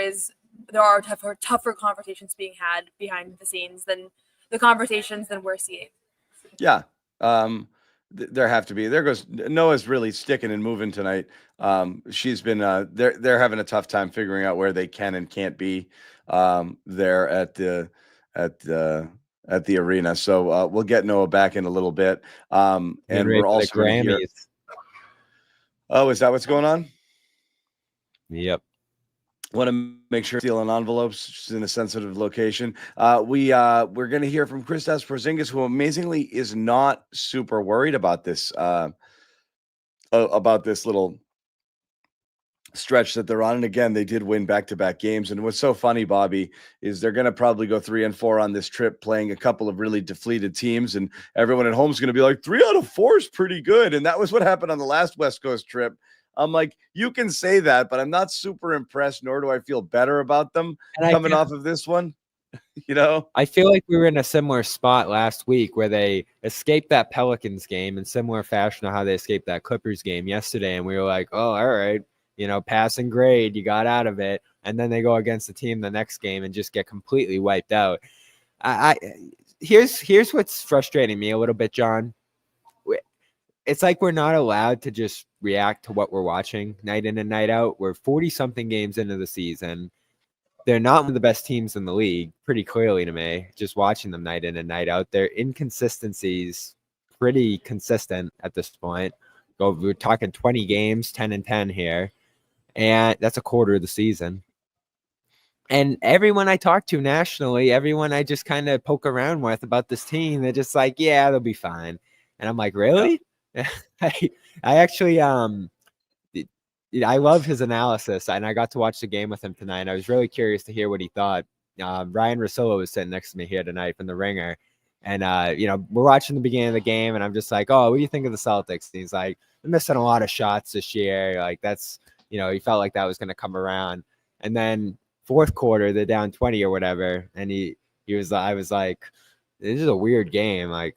S5: are tougher conversations being had behind the scenes than the conversations that we're seeing.
S6: Yeah. There have to be. There goes Noah's really sticking and moving tonight. She's been they're having a tough time figuring out where they can and can't be there at the arena. So we'll get Noah back in a little bit. And we're also going to hear. Oh, is that what's going on?
S3: Yep.
S6: Want to make sure stealing envelopes. She's in a sensitive location. We're going to hear from Kristaps Porzingis, who amazingly is not super worried about this little stretch that they're on. And again, they did win back-to-back games. And what's so funny, Bobby, is they're going to probably go 3-4 on this trip, playing a couple of really depleted teams. And everyone at home is going to be like, 3 out of 4 is pretty good. And that was what happened on the last West Coast trip. I'm like, you can say that, but I'm not super impressed, nor do I feel better about them coming off of this one. You know,
S3: I feel like we were in a similar spot last week where they escaped that Pelicans game in similar fashion to how they escaped that Clippers game yesterday. And we were like, oh, all right, you know, passing grade, you got out of it. And then they go against the team the next game and just get completely wiped out. Here's what's frustrating me a little bit, John. It's like we're not allowed to just react to what we're watching night in and night out. We're 40-something games into the season. They're not one of the best teams in the league, pretty clearly to me, just watching them night in and night out. Their inconsistencies pretty consistent at this point. We're talking 20 games, 10-10 here, and that's a quarter of the season. And everyone I talk to nationally, everyone I just kind of poke around with about this team, they're just like, yeah, they'll be fine. And I'm like, really? I actually I love his analysis, and I got to watch the game with him tonight. I was really curious to hear what he thought. Ryan Russillo was sitting next to me here tonight from the Ringer, and you know, we're watching the beginning of the game, and I'm just like, oh, what do you think of the Celtics? And he's like, they're missing a lot of shots this year. Like, that's, you know, he felt like that was going to come around. And then fourth quarter, they're down 20 or whatever, and I was like, this is a weird game. Like,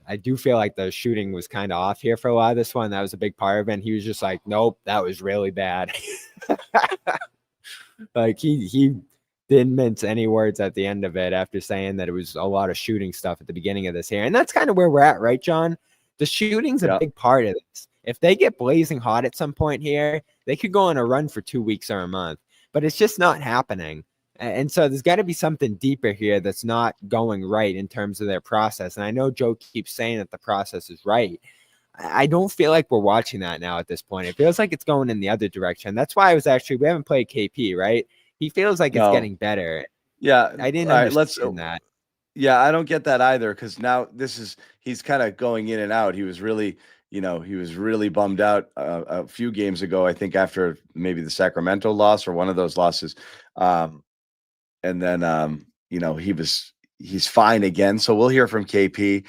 S3: I do feel like the shooting was kind of off here for a lot of this one. That was a big part of it. And he was just like, nope, that was really bad. Like, he didn't mince any words at the end of it after saying that it was a lot of shooting stuff at the beginning of this here. And that's kind of where we're at, right, John? The shooting's a big part of this. If they get blazing hot at some point here, they could go on a run for 2 weeks or a month. But it's just not happening. And so there's got to be something deeper here that's not going right in terms of their process. And I know Joe keeps saying that the process is right. I don't feel like we're watching that now at this point. It feels like it's going in the other direction. That's why we haven't played KP, right? He feels like it's getting better.
S6: Yeah.
S3: I didn't
S6: All right,
S3: understand that.
S6: Yeah, I don't get that either, because now he's kind of going in and out. He was really bummed out a few games ago, I think, after maybe the Sacramento loss or one of those losses. And then he's fine again. So we'll hear from KP.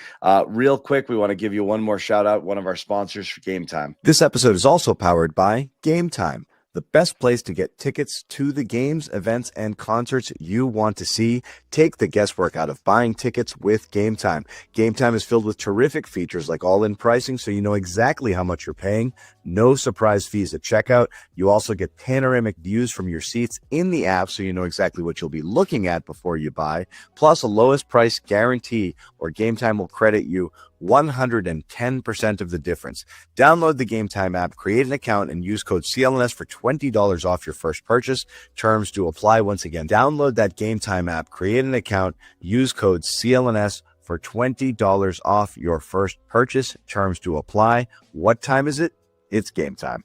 S6: Real quick, we want to give you one more shout out, one of our sponsors for Game Time.
S12: This episode is also powered by Game Time, the best place to get tickets to the games, events, and concerts you want to see. Take the guesswork out of buying tickets with Game Time. Game Time is filled with terrific features like all-in pricing, so you know exactly how much you're paying. No surprise fees at checkout. You also get panoramic views from your seats in the app, so you know exactly what you'll be looking at before you buy. Plus a lowest price guarantee, or Game Time will credit you 110% of the difference. Download the Game Time app, create an account, and use code CLNS for $20 off your first purchase. Terms do apply. Once again, download that Game Time app, create an account, use code CLNS for $20 off your first purchase. Terms do apply. What time is it? It's game time.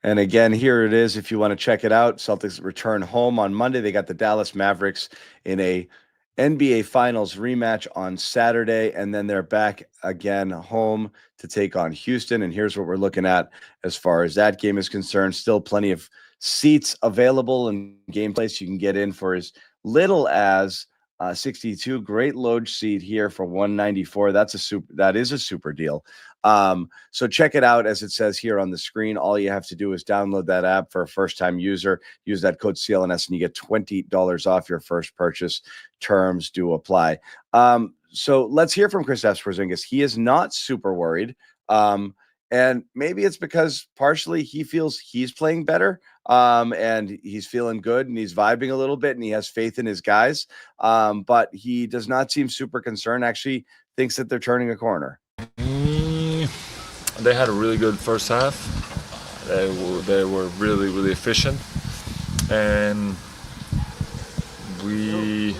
S6: And again, here it is. If you want to check it out, Celtics return home on Monday. They got the Dallas Mavericks in a NBA Finals rematch on Saturday, and then they're back again home to take on Houston. And here's what we're looking at as far as that game is concerned. Still plenty of seats available and game place. You can get in for as little as 62. Great load seat here for 194. That is a super deal. So check it out, as it says here on the screen. All you have to do is download that app for a first-time user. Use that code CLNS and you get $20 off your first purchase. Terms do apply. So let's hear from Kristaps Porzingis. He is not super worried. And maybe it's because partially he feels he's playing better. And he's feeling good and he's vibing a little bit and he has faith in his guys. But he does not seem super concerned. Actually thinks that they're turning a corner.
S13: They had a really good first half. They were really, really efficient. And we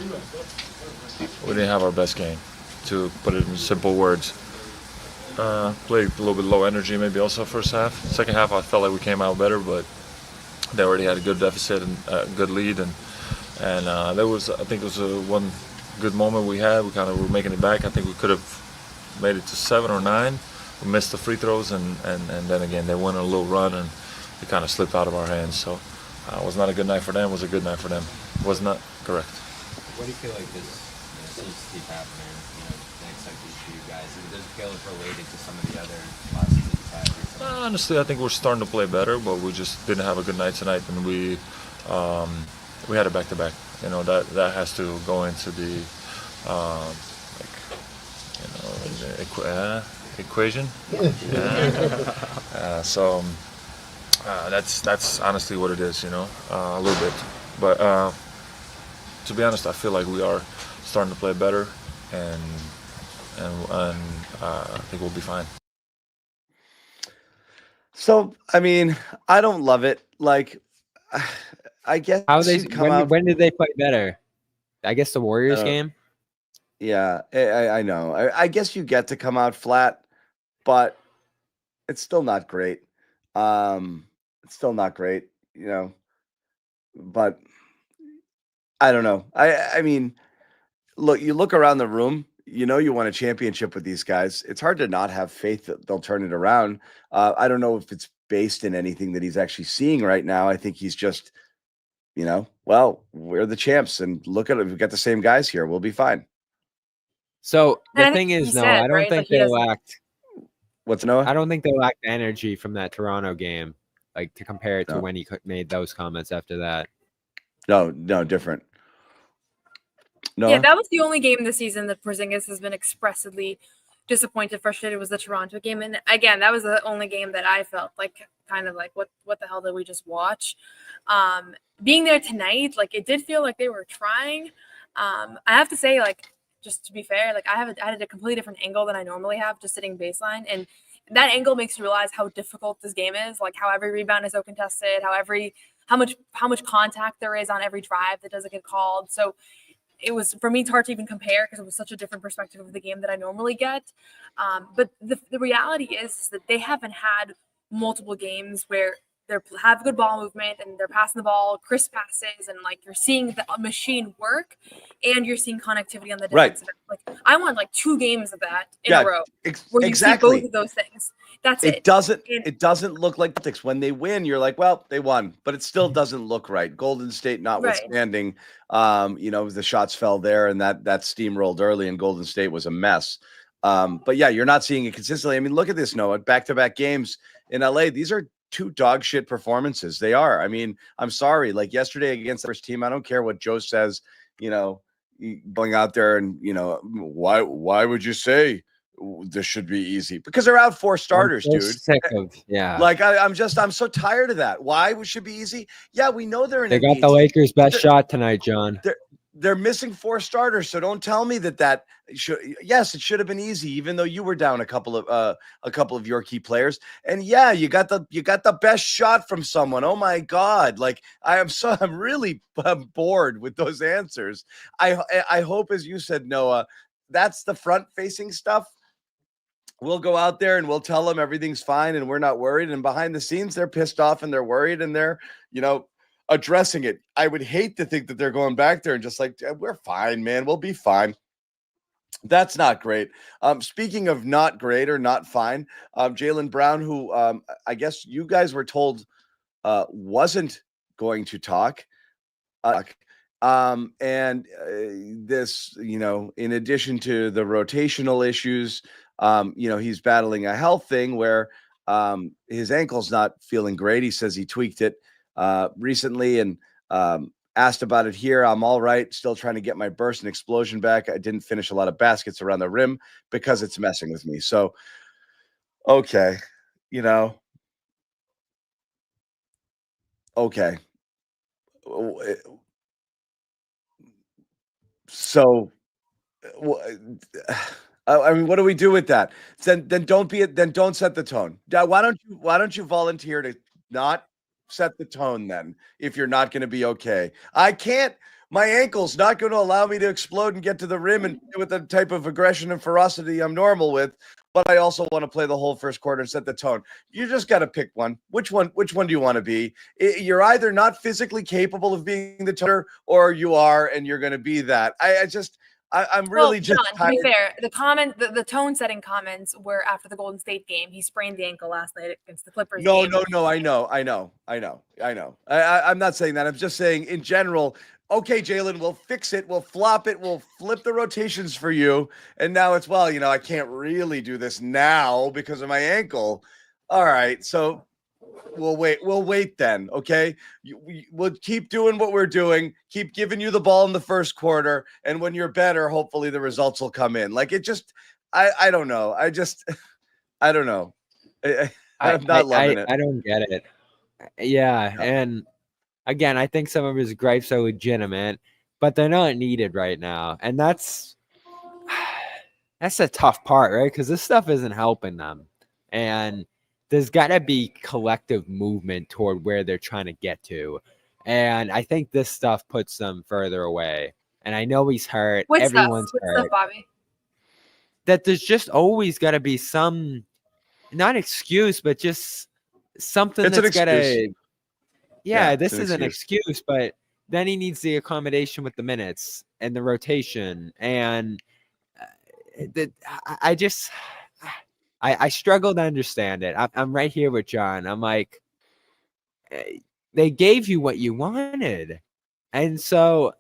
S13: didn't have our best game, to put it in simple words. Played a little bit low energy maybe also first half. Second half I felt like we came out better, but they already had a good deficit and a good lead. And there was, I think it was one good moment we had. We kind of were making it back. I think we could have made it to 7 or 9. We missed the free throws, and then again they went on a little run and it kind of slipped out of our hands. So it was not a good night for them. It was a good night for them. It was not correct.
S14: What do you feel like this seems to keep happening? The next cycle for you guys. Does it feel like related to some of the other losses that you've had recently?
S13: Honestly, I think we're starting to play better, but we just didn't have a good night tonight, and we had a back-to-back. That has to go into the equation. Yeah. So that's honestly what it is, a little bit. But to be honest, I feel like we are starting to play better, and I think we'll be fine.
S6: So, I mean, I don't love it. Like, I guess
S3: when did they play better? I guess the Warriors game.
S6: Yeah, I know. I guess you get to come out flat, but it's still not great. It's still not great, but I don't know. I mean, you look around the room, you won a championship with these guys. It's hard to not have faith that they'll turn it around. I don't know if it's based in anything that he's actually seeing right now. I think he's just, well, we're the champs and look at it. We've got the same guys here. We'll be fine.
S3: So the thing is, no, I don't think they lacked.
S6: What's Noah?
S3: I don't think they lacked energy from that Toronto game, like to compare it to when he made those comments after that.
S6: No, different. No.
S5: Yeah, that was the only game this season that Porzingis has been expressively disappointed, frustrated, was the Toronto game. And again, that was the only game that I felt like kind of like, what the hell did we just watch? Being there tonight, like it did feel like they were trying. I have to say, like, just to be fair, like I had a completely different angle than I normally have, just sitting baseline. And that angle makes you realize how difficult this game is, like how every rebound is so contested, how every how much contact there is on every drive that doesn't get called. So it was, for me, it's hard to even compare because it was such a different perspective of the game that I normally get. But the reality is that they haven't had multiple games where they have good ball movement and they're passing the ball, crisp passes, and like you're seeing the machine work and you're seeing connectivity on the defensive end. Like I want like 2 games of that in a row where you see both of those things. That's it.
S6: It doesn't look like Celtics. When they win, you're like, well, they won, but it still doesn't look right. Golden State notwithstanding, the shots fell there and that steamrolled early and Golden State was a mess. But yeah, you're not seeing it consistently. I mean, look at this, Noah, back-to-back games in LA. These are 2 dog shit performances. They are. I mean, I'm sorry. Like yesterday against the first team, I don't care what Joe says, going out there and, why would you say this should be easy? Because they're out 4 starters, dude.
S3: Sick of,
S6: Like I'm so tired of that. Why it should be easy? Yeah, we know they're in.
S3: They got the Lakers' best shot tonight, John.
S6: They're missing 4 starters, so don't tell me that should. Yes, it should have been easy, even though you were down a couple of your key players. And yeah, you got the best shot from someone. Oh my God! Like I'm really bored with those answers. I hope, as you said, Noah, that's the front-facing stuff. We'll go out there and we'll tell them everything's fine and we're not worried. And behind the scenes, they're pissed off and they're worried and they're addressing it. I would hate to think that they're going back there and just like, we're fine, man. We'll be fine. That's not great. Speaking of not great or not fine, Jaylen Brown, who I guess you guys were told wasn't going to talk. This, in addition to the rotational issues, he's battling a health thing where his ankle's not feeling great. He says he tweaked it recently and asked about it here. I'm all right. Still trying to get my burst and explosion back. I didn't finish a lot of baskets around the rim because it's messing with me. So, okay. Okay. So, I mean, what do we do with that? Then don't set the tone. Why don't you volunteer to not set the tone then if you're not going to be okay? I can't. My ankle's not going to allow me to explode and get to the rim and with the type of aggression and ferocity I'm normal with. But I also want to play the whole first quarter and set the tone. You just got to pick one. Which one do you want to be? You're either not physically capable of being the toner or you are, and you're going to be that. I'm really just
S5: John, to be fair, the tone setting comments were after the Golden State game. He sprained the ankle last night against the Clippers.
S6: No. I know. I'm not saying that. I'm just saying in general. Okay, Jaylen, we'll fix it. We'll flop it. We'll flip the rotations for you. And now it's, I can't really do this now because of my ankle. All right. So we'll wait then. Okay. We'll keep doing what we're doing. Keep giving you the ball in the first quarter. And when you're better, hopefully the results will come in. Like it just, I don't know. I don't know. I'm not loving it.
S3: I don't get it. Yeah. And again, I think some of his gripes are legitimate, but they're not needed right now. And that's a tough part, right? Because this stuff isn't helping them. And there's got to be collective movement toward where they're trying to get to. And I think this stuff puts them further away. And I know he's hurt. Everyone's hurt.
S5: What's Bobby?
S3: That there's just always got to be some, not excuse, but just something that's got to... Yeah, this is an excuse, but then he needs the accommodation with the minutes and the rotation. And I struggle to understand it. I'm right here with John. I'm like, they gave you what you wanted. And so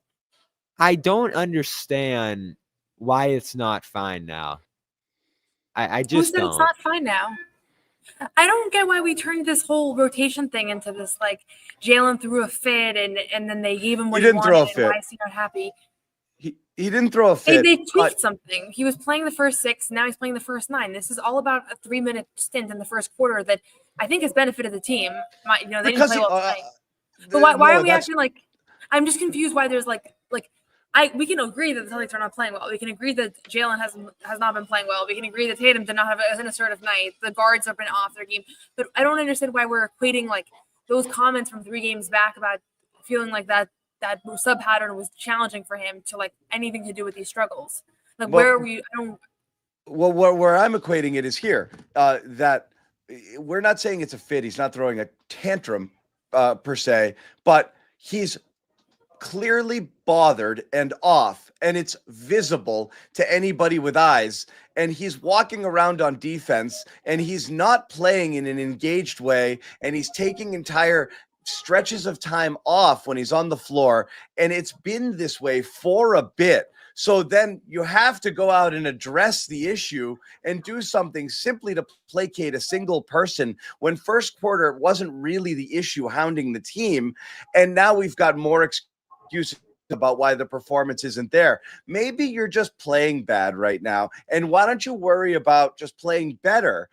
S3: I don't understand why it's not fine now. I just don't.
S5: It's not fine now? I don't get why we turned this whole rotation thing into this, like, Jaylen threw a fit and then they gave him what he wanted. Throw a fit. Why is he not happy?
S6: He didn't throw a fit.
S5: They tweaked something. He was playing the first 6. Now he's playing the first 9. This is all about a 3-minute stint in the first quarter that I think has benefited the team. They didn't play well tonight. But why are we acting like? I'm just confused why there's we can agree that the Celtics are not playing well. We can agree that Jaylen has not been playing well. We can agree that Tatum did not have an assertive night. The guards have been off their game. But I don't understand why we're equating those comments from 3 games back about feeling like that sub pattern was challenging for him to like anything to do with these struggles. Like
S6: Well,
S5: where are we? I don't.
S6: Well, where I'm equating it is here, that we're not saying it's a fit. He's not throwing a tantrum per se, but he's clearly bothered and off, and it's visible to anybody with eyes. And he's walking around on defense, and he's not playing in an engaged way, and he's taking entire stretches of time off when he's on the floor, and it's been this way for a bit. So then you have to go out and address the issue and do something simply to placate a single person when first quarter wasn't really the issue hounding the team. And now we've got more excuses about why the performance isn't there. Maybe you're just playing bad right now. And why don't you worry about just playing better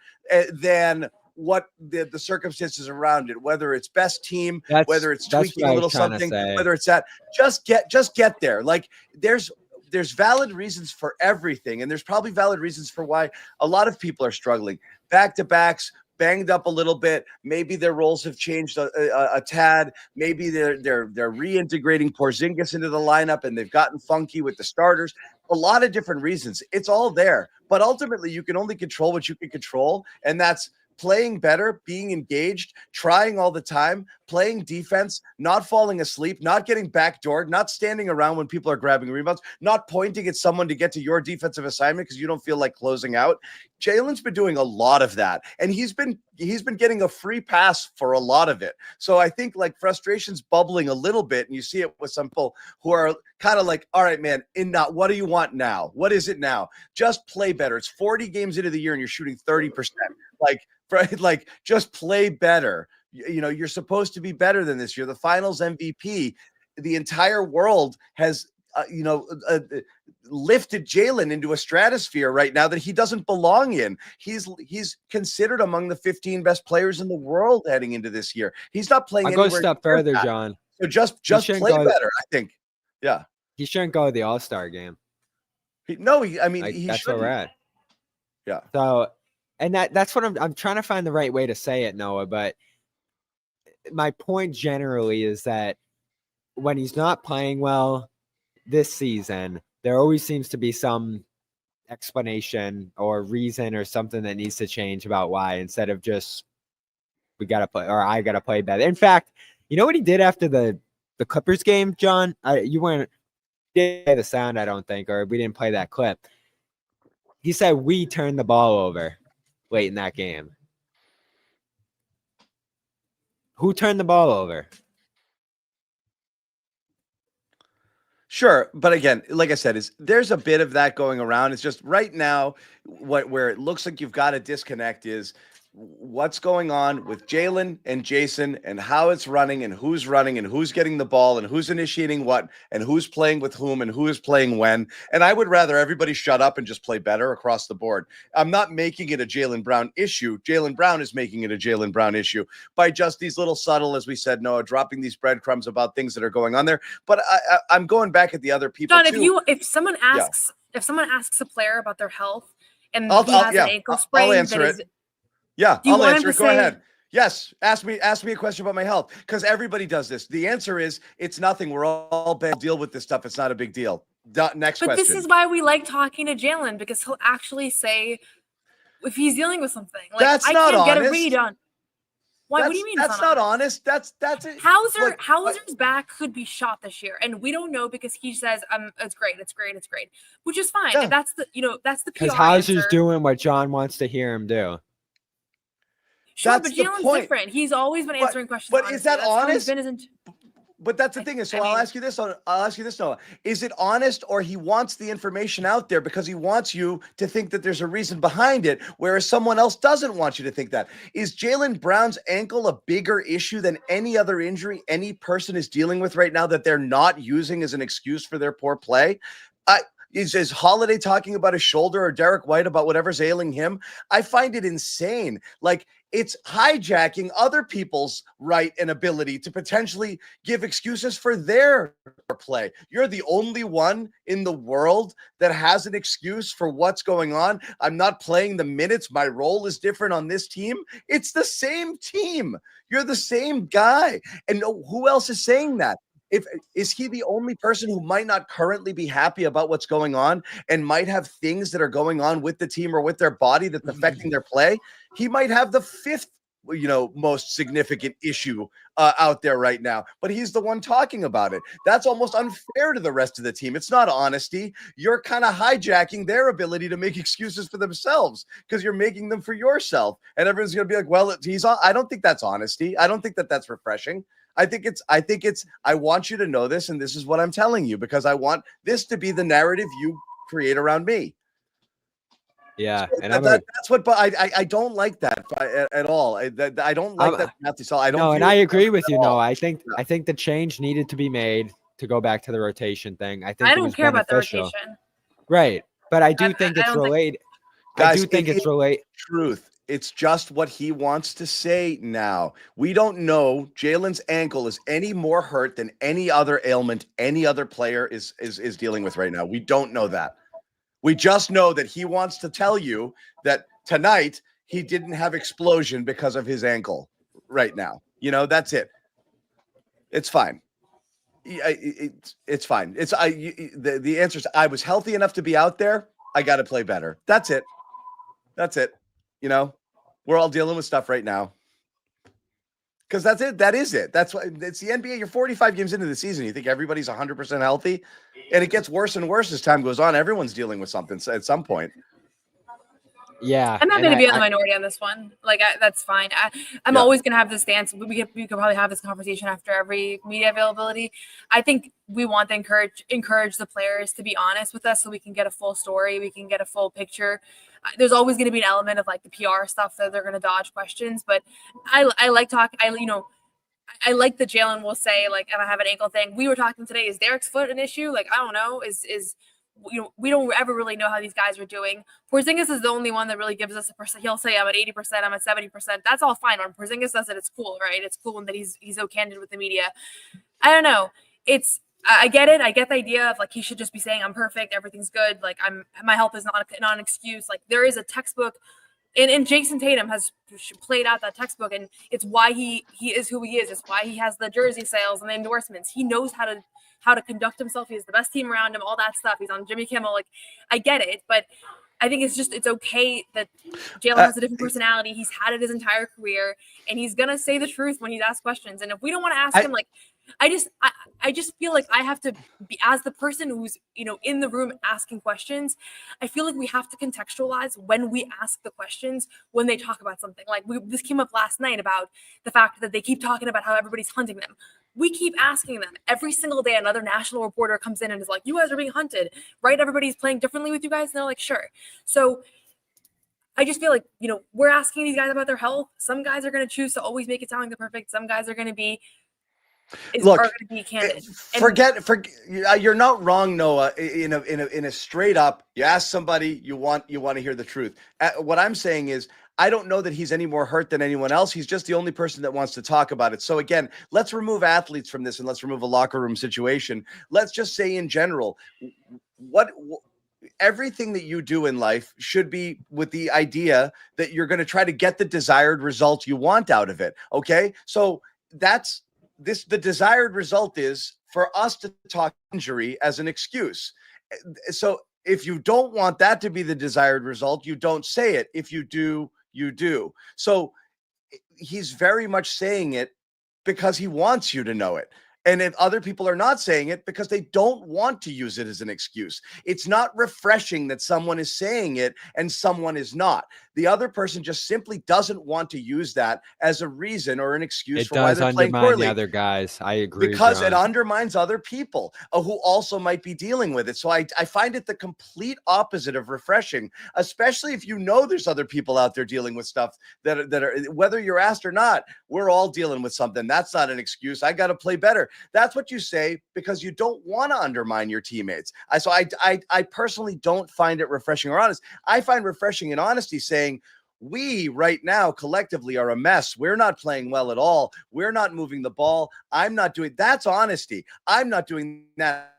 S6: than what the circumstances around it, whether it's best team, whether it's tweaking a little something, whether it's that, just get there. Like there's valid reasons for everything. And there's probably valid reasons for why a lot of people are struggling. Back-to-backs, banged up a little bit. Maybe their roles have changed a tad. Maybe they're reintegrating Porzingis into the lineup and they've gotten funky with the starters. A lot of different reasons. It's all there. But ultimately, you can only control what you can control. And that's playing better, being engaged, trying all the time, playing defense, not falling asleep, not getting backdoored, not standing around when people are grabbing rebounds, not pointing at someone to get to your defensive assignment because you don't feel like closing out. Jalen's been doing a lot of that, and he's been getting a free pass for a lot of it. So I think like frustration's bubbling a little bit, and you see it with some people who are kind of like, all right, man, what do you want now? What is it now? Just play better. It's 40 games into the year and you're shooting 30%. Like just play better. You know, you're supposed to be better than this. You're the finals MVP. The entire world has, lifted Jaylen into a stratosphere right now that he doesn't belong in. He's considered among the 15 best players in the world heading into this year. He's not playing.
S3: I'll go a step further, John.
S6: So just play better, I think. Yeah.
S3: He shouldn't go to the All-Star game.
S6: He
S3: that's where we're at.
S6: Yeah.
S3: So, and that's what I'm trying to find the right way to say it, Noah. But my point generally is that when he's not playing well this season, there always seems to be some explanation or reason or something that needs to change about why, instead of just we got to play or I got to play better. In fact, you know what he did after the Clippers game, John? You weren't did the sound, I don't think, or we didn't play that clip. He said we turned the ball over late in that game. Who turned the ball over?
S6: Sure, but again, like I said, there's a bit of that going around. It's just right now where it looks like you've got a disconnect is what's going on with Jaylen and Jason and how it's running and who's getting the ball and who's initiating what and who's playing with whom and who is playing when. And I would rather everybody shut up and just play better across the board. I'm not making it a Jaylen Brown issue. Jaylen Brown is making it a Jaylen Brown issue by just these little subtle, as we said, Noah, dropping these breadcrumbs about things that are going on there. But I'm going back at the other people.
S5: John,
S6: too.
S5: if someone asks a player about their health and he has an ankle sprain,
S6: I'll answer it. Yeah, I'll answer it. Go ahead. Yes, ask me a question about my health, because everybody does this. The answer is it's nothing. We're all bad. Deal with this stuff. It's not a big deal. Next question.
S5: But this is why we like talking to Jaylen, because he'll actually say if he's dealing with something. Like,
S6: that's
S5: I
S6: not
S5: can't
S6: honest.
S5: get a read on. What do you mean?
S6: That's not honest. That's it.
S5: Hauser's back could be shot this year, and we don't know because he says it's great, which is fine.
S6: Yeah.
S5: And that's the PR.
S3: Because Hauser's doing what John wants to hear him do.
S5: Sure, but Jalen's different. He's always been answering questions.
S6: But honestly. Is that honest? But that's the thing is, I'll ask you this, Noah. Is it honest, or he wants the information out there because he wants you to think that there's a reason behind it, whereas someone else doesn't want you to think that? Is Jaylen Brown's ankle a bigger issue than any other injury any person is dealing with right now that they're not using as an excuse for their poor play? Is Holiday talking about his shoulder or Derek White about whatever's ailing him? I find it insane. Like, it's hijacking other people's right and ability to potentially give excuses for their play. You're the only one in the world that has an excuse for what's going on. I'm not playing the minutes. My role is different on this team. It's the same team. You're the same guy. And who else is saying that? Is he the only person who might not currently be happy about what's going on and might have things that are going on with the team or with their body that's affecting their play? He might have the fifth, most significant issue out there right now, but he's the one talking about it. That's almost unfair to the rest of the team. It's not honesty. You're kind of hijacking their ability to make excuses for themselves because you're making them for yourself. And everyone's going to be like, well, I don't think that's honesty. I don't think that that's refreshing. I think it's, I want you to know this, and this is what I'm telling you, because I want this to be the narrative you create around me.
S3: Yeah.
S6: So
S3: And
S6: that's what, but I don't like that at all. I don't like that. I don't.
S3: No, and I agree with you. No, I think
S6: Yeah.
S3: I think the change needed to be made to go back to the rotation thing. I think
S5: I
S3: it
S5: don't
S3: was
S5: care about the
S3: beneficial.
S5: rotation.
S3: Right. But I do think
S5: I
S3: it's
S5: don't think-
S3: related.
S6: Guys,
S3: I do think it's related.
S6: Truth. It's just what he wants to say now. We don't know Jaylen's ankle is any more hurt than any other ailment any other player is dealing with right now. We don't know that. We just know that he wants to tell you that tonight he didn't have explosion because of his ankle right now. That's it. It's fine. It's fine. The answer is I was healthy enough to be out there. I got to play better. That's it. That's it. We're all dealing with stuff right now. Because that's it. That is it. That's why it's the NBA. You're 45 games into the season. You think everybody's 100% healthy, and it gets worse and worse as time goes on. Everyone's dealing with something at some point.
S3: Yeah.
S5: I'm not
S3: and
S5: going to be
S3: I-
S5: on the minority on this one. That's fine. I'm
S6: Yeah.
S5: always going to have this stance. We could probably have this conversation after every media availability. I think we want to encourage the players to be honest with us so we can get a full story. We can get a full picture. There's always going to be an element of the PR stuff that they're going to dodge questions. But I like talking. I like that Jaylen will say if I have an ankle thing. We were talking today. Is Derek's foot an issue? I don't know. We don't ever really know how these guys are doing. Porzingis is the only one that really gives us a percent. He'll say I'm at 80%, I'm at 70%. That's all fine. When Porzingis does it, it's cool, right? It's cool that he's so candid with the media. I don't know. I get it. I get the idea of he should just be saying I'm perfect, everything's good. My health is not an excuse. There is a textbook, and Jason Tatum has played out that textbook, and it's why he is who he is. It's why he has the jersey sales and the endorsements. He knows how to conduct himself. He has the best team around him, all that stuff. He's on Jimmy Kimmel. I get it, but I think it's okay that Jaylen has a different personality. He's had it his entire career, and he's gonna say the truth when he's asked questions. And if we don't want to ask him, I just feel like I have to be, as the person who's in the room asking questions, I feel like we have to contextualize when we ask the questions when they talk about something. This came up last night about the fact that they keep talking about how everybody's hunting them. We keep asking them every single day. Another national reporter comes in and is like, you guys are being hunted, right? Everybody's playing differently with you guys. And they're like, sure. So I just feel like, we're asking these guys about their health. Some guys are going to choose to always make it sound like they're perfect. Some guys are going to be candid.
S6: Forget. You're not wrong, Noah. In a straight up, you ask somebody, you want to hear the truth. What I'm saying is, I don't know that he's any more hurt than anyone else. He's just the only person that wants to talk about it. So again, let's remove athletes from this and let's remove a locker room situation. Let's just say in general, everything that you do in life should be with the idea that you're going to try to get the desired result you want out of it. Okay. So the desired result is for us to talk injury as an excuse. So if you don't want that to be the desired result, you don't say it. If you do, you do. So he's very much saying it because he wants you to know it. And if other people are not saying it because they don't want to use it as an excuse, it's not refreshing that someone is saying it and someone is not. The other person just simply doesn't want to use that as a reason or an excuse for why they're playing
S3: undermine
S6: poorly.
S3: The other guys. I agree.
S6: Because
S3: John.
S6: it undermines other people who also might be dealing with it. So I find it the complete opposite of refreshing, especially if there's other people out there dealing with stuff that are, whether you're asked or not, we're all dealing with something. That's not an excuse. I got to play better. That's what you say because you don't want to undermine your teammates. I personally don't find it refreshing or honest. I find refreshing and honesty saying, We right now collectively are a mess. We're not playing well at all. We're not moving the ball. I'm not doing that's honesty. I'm not doing that.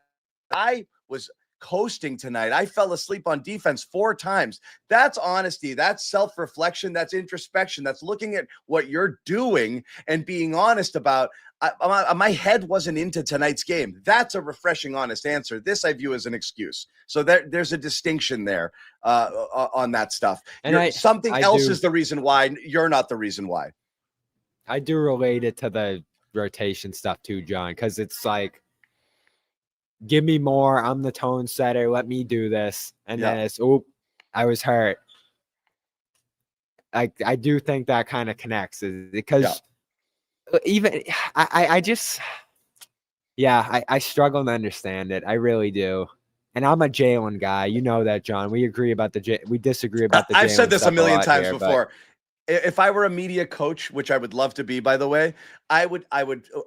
S6: I was coasting tonight. I fell asleep on defense 4 times. That's honesty. That's self-reflection. That's introspection. That's looking at what you're doing and being honest about. My head wasn't into tonight's game. That's a refreshing, honest answer. This I view as an excuse. So there's a distinction there on that stuff.
S3: And
S6: something
S3: I
S6: else
S3: do-
S6: is the reason why. You're not the reason why.
S3: I do relate it to the rotation stuff too, John, because it's like, give me more. I'm the tone setter. Let me do this. And then it's, oop, I was hurt. I do think that kind of connects because even I just, I struggle to understand it. I really do. And I'm a Jaylen guy. You know that, John. We agree about we disagree about the
S6: I've said
S3: Jaylen
S6: this a
S3: stuff
S6: million
S3: lot
S6: times
S3: here,
S6: before. If I were a media coach, which I would love to be, by the way, I would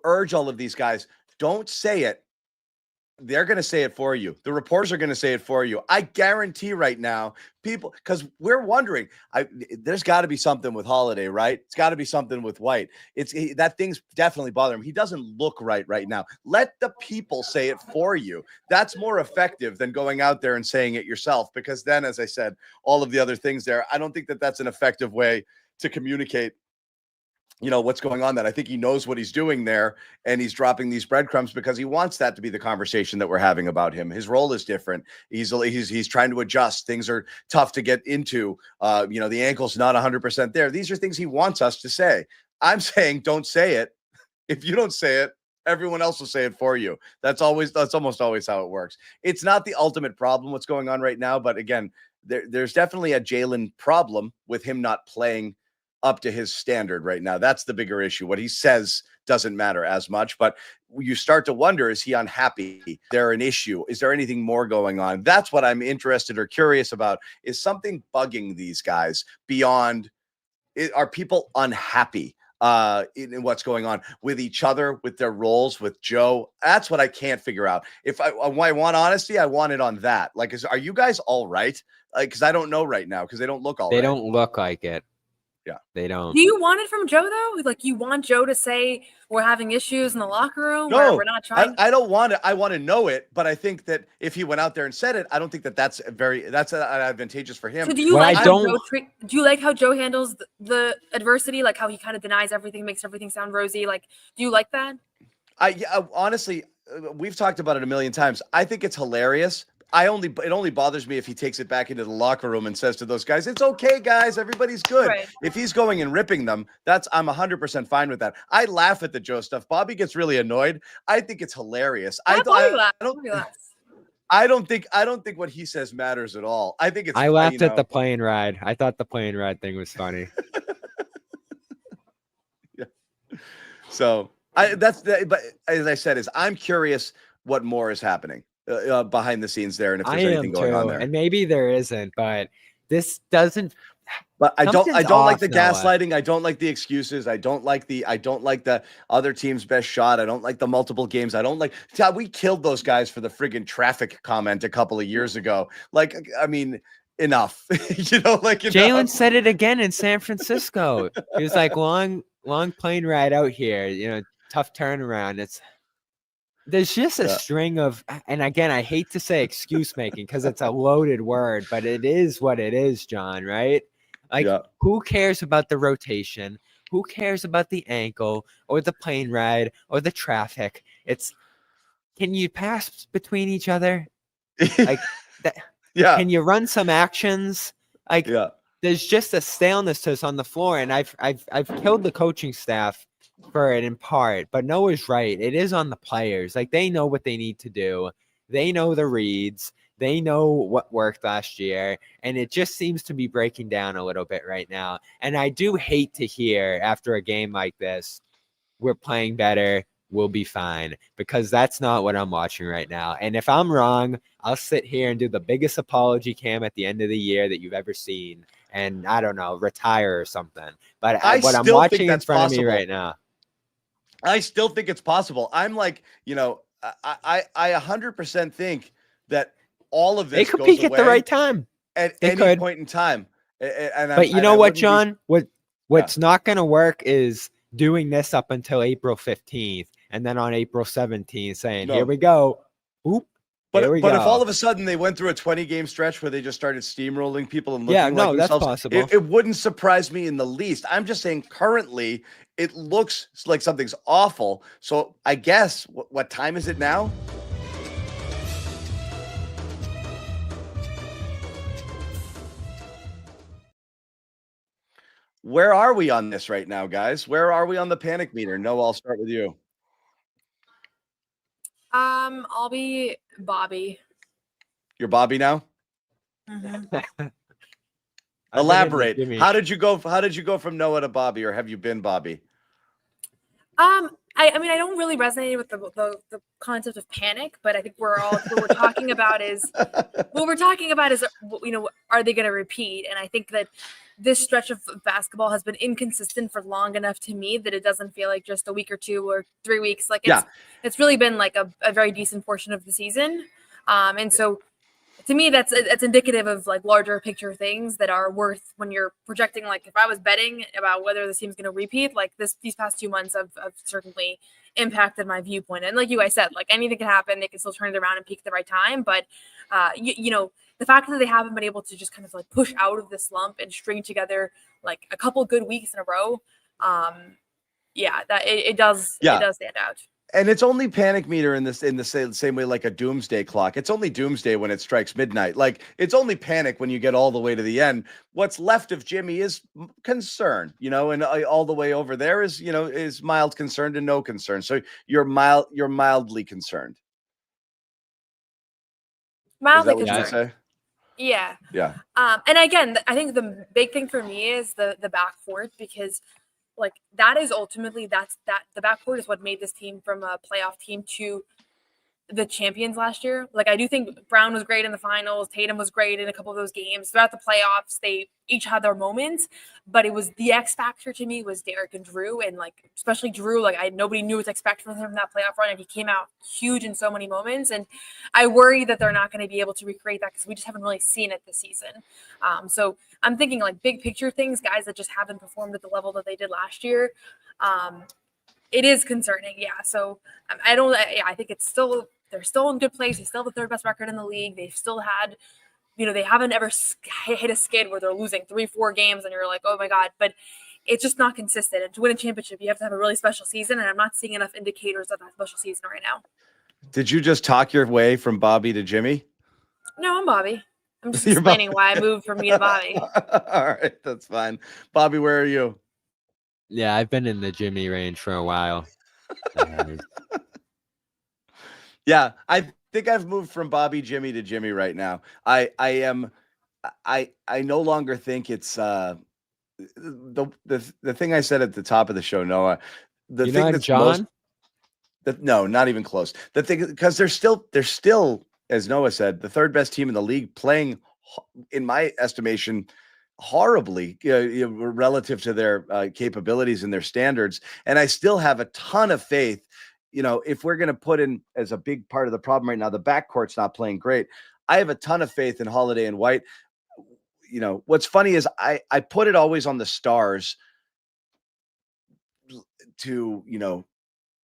S6: urge all of these guys, don't say it. They're going to say it for you. The reporters are going to say it for you. I guarantee right now, people, because we're wondering, there's got to be something with Holiday, right? It's got to be something with White. That thing's definitely bothering him. He doesn't look right now. Let the people say it for you. That's more effective than going out there and saying it yourself, because then, as I said, all of the other things there, I don't think that that's an effective way to communicate what's going on. That I think he knows what he's doing there, and he's dropping these breadcrumbs because he wants that to be the conversation that we're having about him. His role is different. He's trying to adjust. Things are tough to get into. The ankle's not 100% there. These are things he wants us to say. I'm saying don't say it. If you don't say it, everyone else will say it for you. That's almost always how it works. It's not the ultimate problem what's going on right now, but again, there's definitely a Jaylen problem with him not playing up to his standard right now. That's the bigger issue. What he says doesn't matter as much, but you start to wonder, is he unhappy? Is there an issue? Is there anything more going on? That's what I'm interested or curious about. Is something bugging these guys beyond, are people unhappy in what's going on with each other, with their roles, with Joe? That's what I can't figure out. If I want honesty, I want it on that. Like, are you guys all right? Like, because I don't know right now, because they don't look all right.
S3: They don't look like it.
S6: Yeah,
S3: they don't.
S5: Do you want it from Joe though? Like, you want Joe to say we're having issues in the locker room?
S6: No,
S5: we're not trying.
S6: I don't want it. I want to know it, but I think that if he went out there and said it, I don't think that's advantageous for him.
S5: So do you do you like how Joe handles the adversity? Like how he kind of denies everything, makes everything sound rosy. Like, do you like that?
S6: Honestly, we've talked about it a million times. I think it's hilarious. It only bothers me if he takes it back into the locker room and says to those guys, "It's okay, guys, everybody's good." Right. If he's going and ripping them, I'm 100% fine with that. I laugh at the Joe stuff. Bobby gets really annoyed. I think it's hilarious. I don't think what he says matters at all. I think it's.
S3: I laughed at the plane ride. I thought the plane ride thing was funny.
S6: Yeah. So but as I said, I'm curious what more is happening behind the scenes there, and if there's anything going on there.
S3: And maybe there isn't, but this doesn't.
S6: But I don't like the gaslighting. I don't like the excuses. I don't like the other team's best shot. I don't like the multiple games. I don't like. We killed those guys for the friggin' traffic comment a couple of years ago. Like, I mean, enough.
S3: Jaylen said it again in San Francisco. He was like, long plane ride out here. Tough turnaround. There's just a string of, and again, I hate to say excuse making because it's a loaded word, but it is what it is, John, right? Like, who cares about the rotation? Who cares about the ankle or the plane ride or the traffic? Can you pass between each other? Like that.
S6: Yeah.
S3: Can you run some actions? Like, there's just a staleness to us on the floor, and I've killed the coaching staff for it in part, but Noah's right. It is on the players. Like, they know what they need to do. They know the reads. They know what worked last year, and it just seems to be breaking down a little bit right now. And I do hate to hear after a game like this, we're playing better, we'll be fine, because that's not what I'm watching right now. And if I'm wrong, I'll sit here and do the biggest apology cam at the end of the year that you've ever seen, and I don't know, retire or something. But what I'm watching in front of me right now,
S6: I still think it's possible. I'm like, I 100% think that all of this
S3: they could peak at the right time
S6: at any point in time.
S3: But you know what, John? What's not going to work is doing this up until April 15th, and then on April 17th saying, "Here we go." Oop.
S6: But
S3: Here we
S6: if
S3: go.
S6: all of a sudden they went through a 20-game stretch where they just started steamrolling people and looking
S3: Yeah,
S6: like
S3: no, that's
S6: themselves,
S3: possible.
S6: it wouldn't surprise me in the least. I'm just saying currently it looks like something's awful. So I guess what time is it now? Where are we on this right now, guys? Where are we on the panic meter? Noah, I'll start with you.
S5: I'll be Bobby.
S6: You're Bobby now?
S5: Mm-hmm.
S6: Elaborate. How did you go from Noah to Bobby, or have you been Bobby?
S5: I mean, I don't really resonate with the concept of panic, but I think what we're talking about is are they going to repeat? And I think that this stretch of basketball has been inconsistent for long enough to me that it doesn't feel like just a week or 2 or 3 weeks. Like it's really been like a very decent portion of the season. And so to me, that's indicative of like larger picture things that are worth when you're projecting. Like if I was betting about whether this team's going to repeat, like these past 2 months have certainly impacted my viewpoint. And like you guys said, like anything can happen. They can still turn it around and peak at the right time. But the fact that they haven't been able to just kind of like push out of the slump and string together like a couple good weeks in a row, that it does stand out.
S6: And it's only panic meter in the same way like a doomsday clock. It's only doomsday when it strikes midnight. Like it's only panic when you get all the way to the end. What's left of Jimmy is concern, and all the way over there is mild concern to no concern. So you're mildly concerned.
S5: Mildly
S6: concerned. What you say?
S5: Yeah.
S6: Yeah.
S5: And again, I think the big thing for me is the backcourt, because like that is ultimately the backcourt is what made this team from a playoff team to the champions last year. Like I do think Brown was great in the finals. Tatum was great in a couple of those games. Throughout the playoffs, they each had their moments, but it was the X factor to me was Derek and Drew, and like especially Drew. Like nobody knew what to expect from him in that playoff run, and he came out huge in so many moments. And I worry that they're not going to be able to recreate that because we just haven't really seen it this season. So I'm thinking like big picture things, guys that just haven't performed at the level that they did last year. It is concerning, yeah. So I think they're still in good place. They still have the third best record in the league. They've still had, they haven't ever hit a skid where they're losing 3-4 games and you're like, oh my God, but it's just not consistent. And to win a championship, you have to have a really special season. And I'm not seeing enough indicators of that special season right now.
S6: Did you just talk your way from Bobby to Jimmy?
S5: No, I'm Bobby. I'm just explaining why I moved from me to Bobby.
S6: All right, that's fine. Bobby, where are you?
S3: Yeah, I've been in the Jimmy range for a while.
S6: Yeah, I think I've moved from Bobby Jimmy to Jimmy right now. I no longer think it's the thing I said at the top of the show, Noah. The thing that's
S3: John?
S6: No, not even close. The thing, because they're still, as Noah said, the third best team in the league, playing, in my estimation, horribly relative to their capabilities and their standards. And I still have a ton of faith. If we're going to put in as a big part of the problem right now, the backcourt's not playing great. I have a ton of faith in Holiday and White. What's funny is I put it always on the Stars to,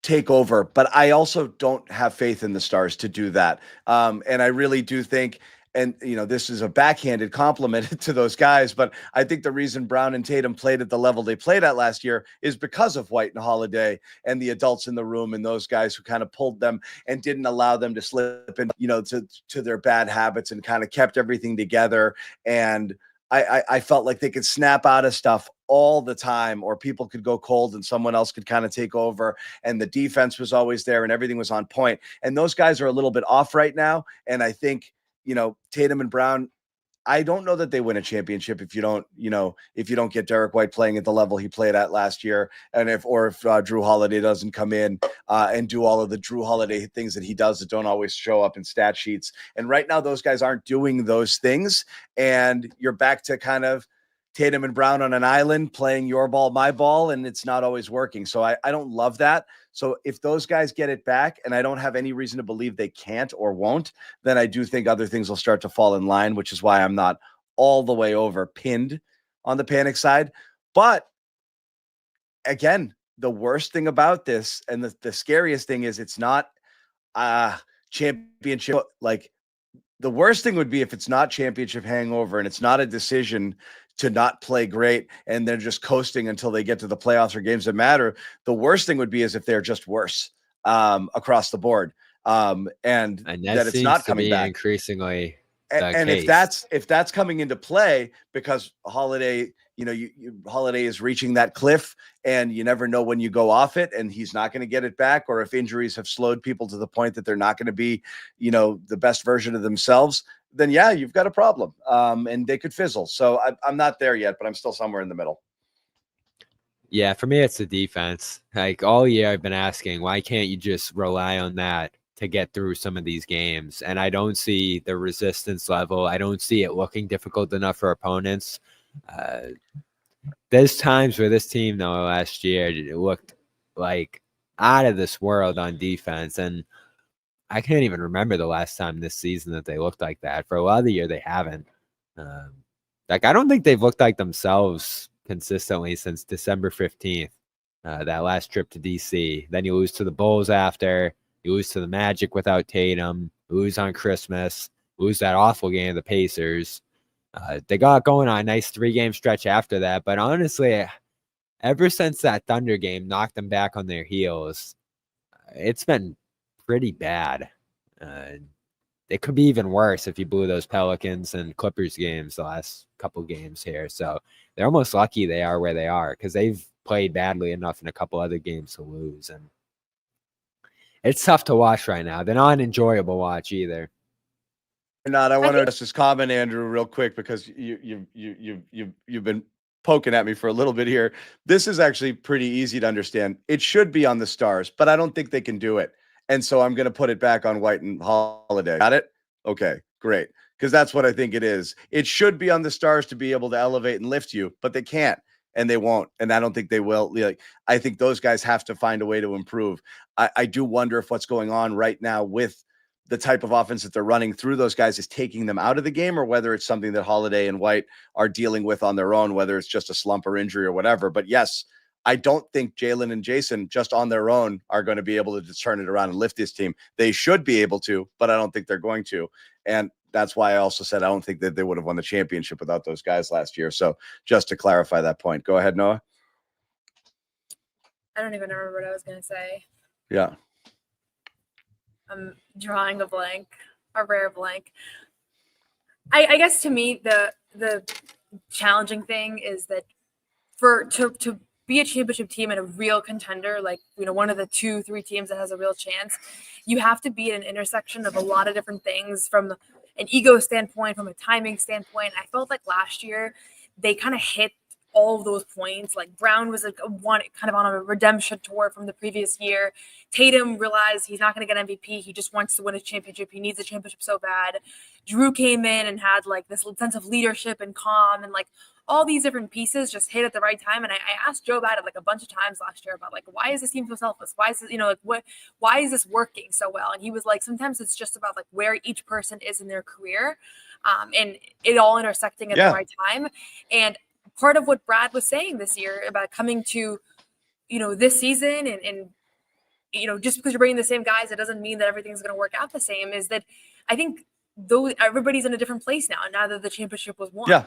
S6: take over, but I also don't have faith in the Stars to do that. And I really do think, and this is a backhanded compliment to those guys, but I think the reason Brown and Tatum played at the level they played at last year is because of White and Holiday and the adults in the room and those guys who kind of pulled them and didn't allow them to slip in, to their bad habits, and kind of kept everything together. And I felt like they could snap out of stuff all the time, or people could go cold and someone else could kind of take over, and the defense was always there and everything was on point. And those guys are a little bit off right now. And I think, Tatum and Brown, I don't know that they win a championship if you don't get Derek White playing at the level he played at last year. And if Drew Holiday doesn't come in and do all of the Drew Holiday things that he does that don't always show up in stat sheets. And right now those guys aren't doing those things. And you're back to kind of Tatum and Brown on an island playing your ball, my ball, and it's not always working. So I don't love that. So if those guys get it back, and I don't have any reason to believe they can't or won't, then I do think other things will start to fall in line, which is why I'm not all the way over pinned on the panic side. But again, the worst thing about this and the scariest thing is it's not championship. Like, the worst thing would be if it's not championship hangover and it's not a decision to not play great and they're just coasting until they get to the playoffs or games that matter. The worst thing would be is if they're just worse across the board. And that it's not coming back
S3: increasingly.
S6: And if that's coming into play because Holiday, Holiday is reaching that cliff and you never know when you go off it and he's not going to get it back, or if injuries have slowed people to the point that they're not going to be, the best version of themselves, then yeah, you've got a problem. And they could fizzle. So I'm not there yet, but I'm still somewhere in the middle.
S3: Yeah, for me, it's the defense. Like all year I've been asking, why can't you just rely on that to get through some of these games? And I don't see the resistance level. I don't see it looking difficult enough for opponents. There's times where this team, though, last year, it looked like out of this world on defense. And I can't even remember the last time this season that they looked like that. For a lot of the year, they haven't. I don't think they've looked like themselves consistently since December 15th, that last trip to DC. Then you lose to the Bulls after. You lose to the Magic without Tatum. You lose on Christmas. You lose that awful game of the Pacers. They got going on a nice 3-game stretch after that. But honestly, ever since that Thunder game knocked them back on their heels, it's been pretty bad. It could be even worse if you blew those Pelicans and Clippers games the last couple games here. So they're almost lucky they are where they are because they've played badly enough in a couple other games to lose. And it's tough to watch right now. They're not an enjoyable watch either.
S6: I want to address this comment, Andrew, real quick, because you've been poking at me for a little bit here. This is actually pretty easy to understand. It should be on the Stars, but I don't think they can do it. And so I'm going to put it back on White and Holiday. Got it? Okay, great. Because that's what I think it is. It should be on the Stars to be able to elevate and lift you, but they can't and they won't. And I don't think they will. I think those guys have to find a way to improve. I do wonder if what's going on right now with the type of offense that they're running through those guys is taking them out of the game, or whether it's something that Holiday and White are dealing with on their own, whether it's just a slump or injury or whatever. But yes, I don't think Jaylen and Jason just on their own are going to be able to turn it around and lift this team. They should be able to, but I don't think they're going to. And that's why I also said I don't think that they would have won the championship without those guys last year. So just to clarify that point, go ahead, Noah.
S5: I don't even remember what I was going to say.
S6: Yeah.
S5: I'm drawing a blank, a rare blank. I guess to me, the challenging thing is that to be a championship team and a real contender, like, one of the 2-3 teams that has a real chance, you have to be at an intersection of a lot of different things from an ego standpoint, from a timing standpoint. I felt like last year they kind of hit all of those points. Like Brown was kind of on a redemption tour from the previous year. Tatum realized he's not going to get MVP. He just wants to win a championship. He needs a championship so bad. Drew came in and had like this sense of leadership and calm, and like all these different pieces just hit at the right time. And I asked Joe about it like a bunch of times last year about like, why is this team so selfless? Why is this, why is this working so well? And he was like, sometimes it's just about like where each person is in their career, and it all intersecting at the right time. And part of what Brad was saying this year about coming to, this season and just because you're bringing the same guys, it doesn't mean that everything's going to work out the same, is that I think everybody's in a different place now that the championship was won.
S6: Yeah.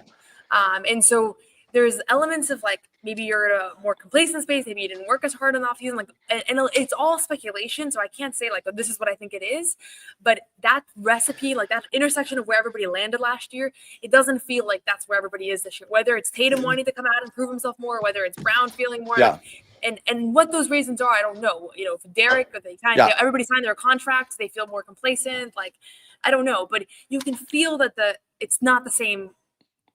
S5: And so there's elements of like, maybe you're in a more complacent space. Maybe you didn't work as hard in the offseason. Like, and it's all speculation. So I can't say like, oh, this is what I think it is, but that recipe, like that intersection of where everybody landed last year, it doesn't feel like that's where everybody is this year, whether it's Tatum wanting to come out and prove himself more, whether it's Brown feeling more.
S6: Yeah.
S5: And what those reasons are, I don't know. If Derek, if they signed, everybody signed their contracts, they feel more complacent. Like, I don't know, but you can feel that it's not the same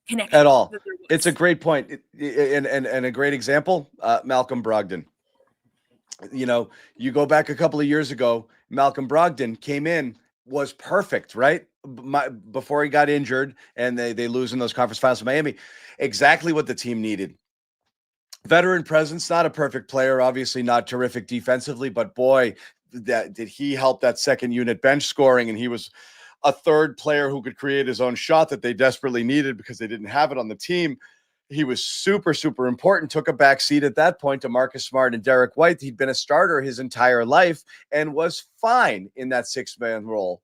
S5: connection
S6: at all. It's a great point. And a great example, Malcolm Brogdon. You go back a couple of years ago, Malcolm Brogdon came in, was perfect, right? Before he got injured and they lose in those conference finals to Miami. Exactly what the team needed. Veteran presence, not a perfect player, obviously not terrific defensively, but boy, did he help that second unit bench scoring, and he was a third player who could create his own shot that they desperately needed because they didn't have it on the team. he was super, super important, took a back seat at that point to Marcus Smart and Derek White. He'd been a starter his entire life and was fine in that 6-man role.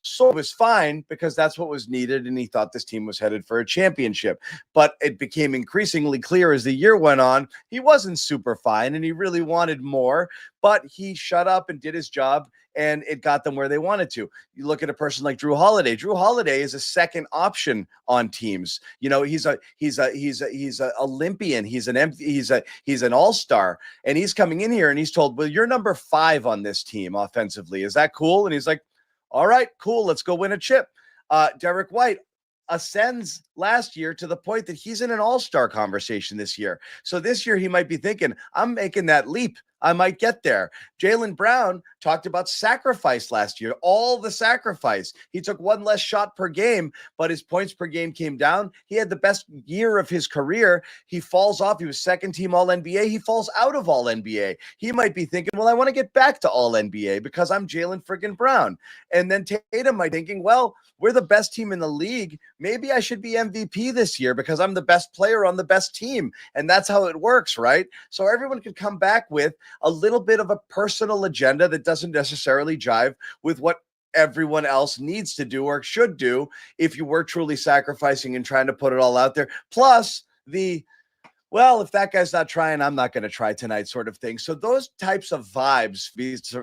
S6: So it was fine because that's what was needed, and he thought this team was headed for a championship. But it became increasingly clear as the year went on, he wasn't super fine, and he really wanted more, but he shut up and did his job, and it got them where they wanted to. You look at a person like Drew Holiday. Drew Holiday is a second option on teams. You know, he's a Olympian. He's an all-star, and he's coming in here and he's told, well, you're number 5 on this team offensively. Is that cool? And he's like, all right, cool. Let's go win a chip. Derek White ascends last year to the point that he's in an all-star conversation this year. So this year he might be thinking, I'm making that leap. I might get there. Jaylen Brown talked about sacrifice last year, all the sacrifice. He took 1 less shot per game, but his points per game came down. He had the best year of his career. He falls off. He was second team All-NBA. He falls out of All-NBA. He might be thinking, well, I want to get back to All-NBA because I'm Jaylen friggin' Brown. And then Tatum might be thinking, well, we're the best team in the league. Maybe I should be MVP this year because I'm the best player on the best team. And that's how it works, right? So everyone could come back with a little bit of a personal agenda that doesn't necessarily jive with what everyone else needs to do or should do if you were truly sacrificing and trying to put it all out there. Plus well, if that guy's not trying, I'm not going to try tonight sort of thing. So those types of vibes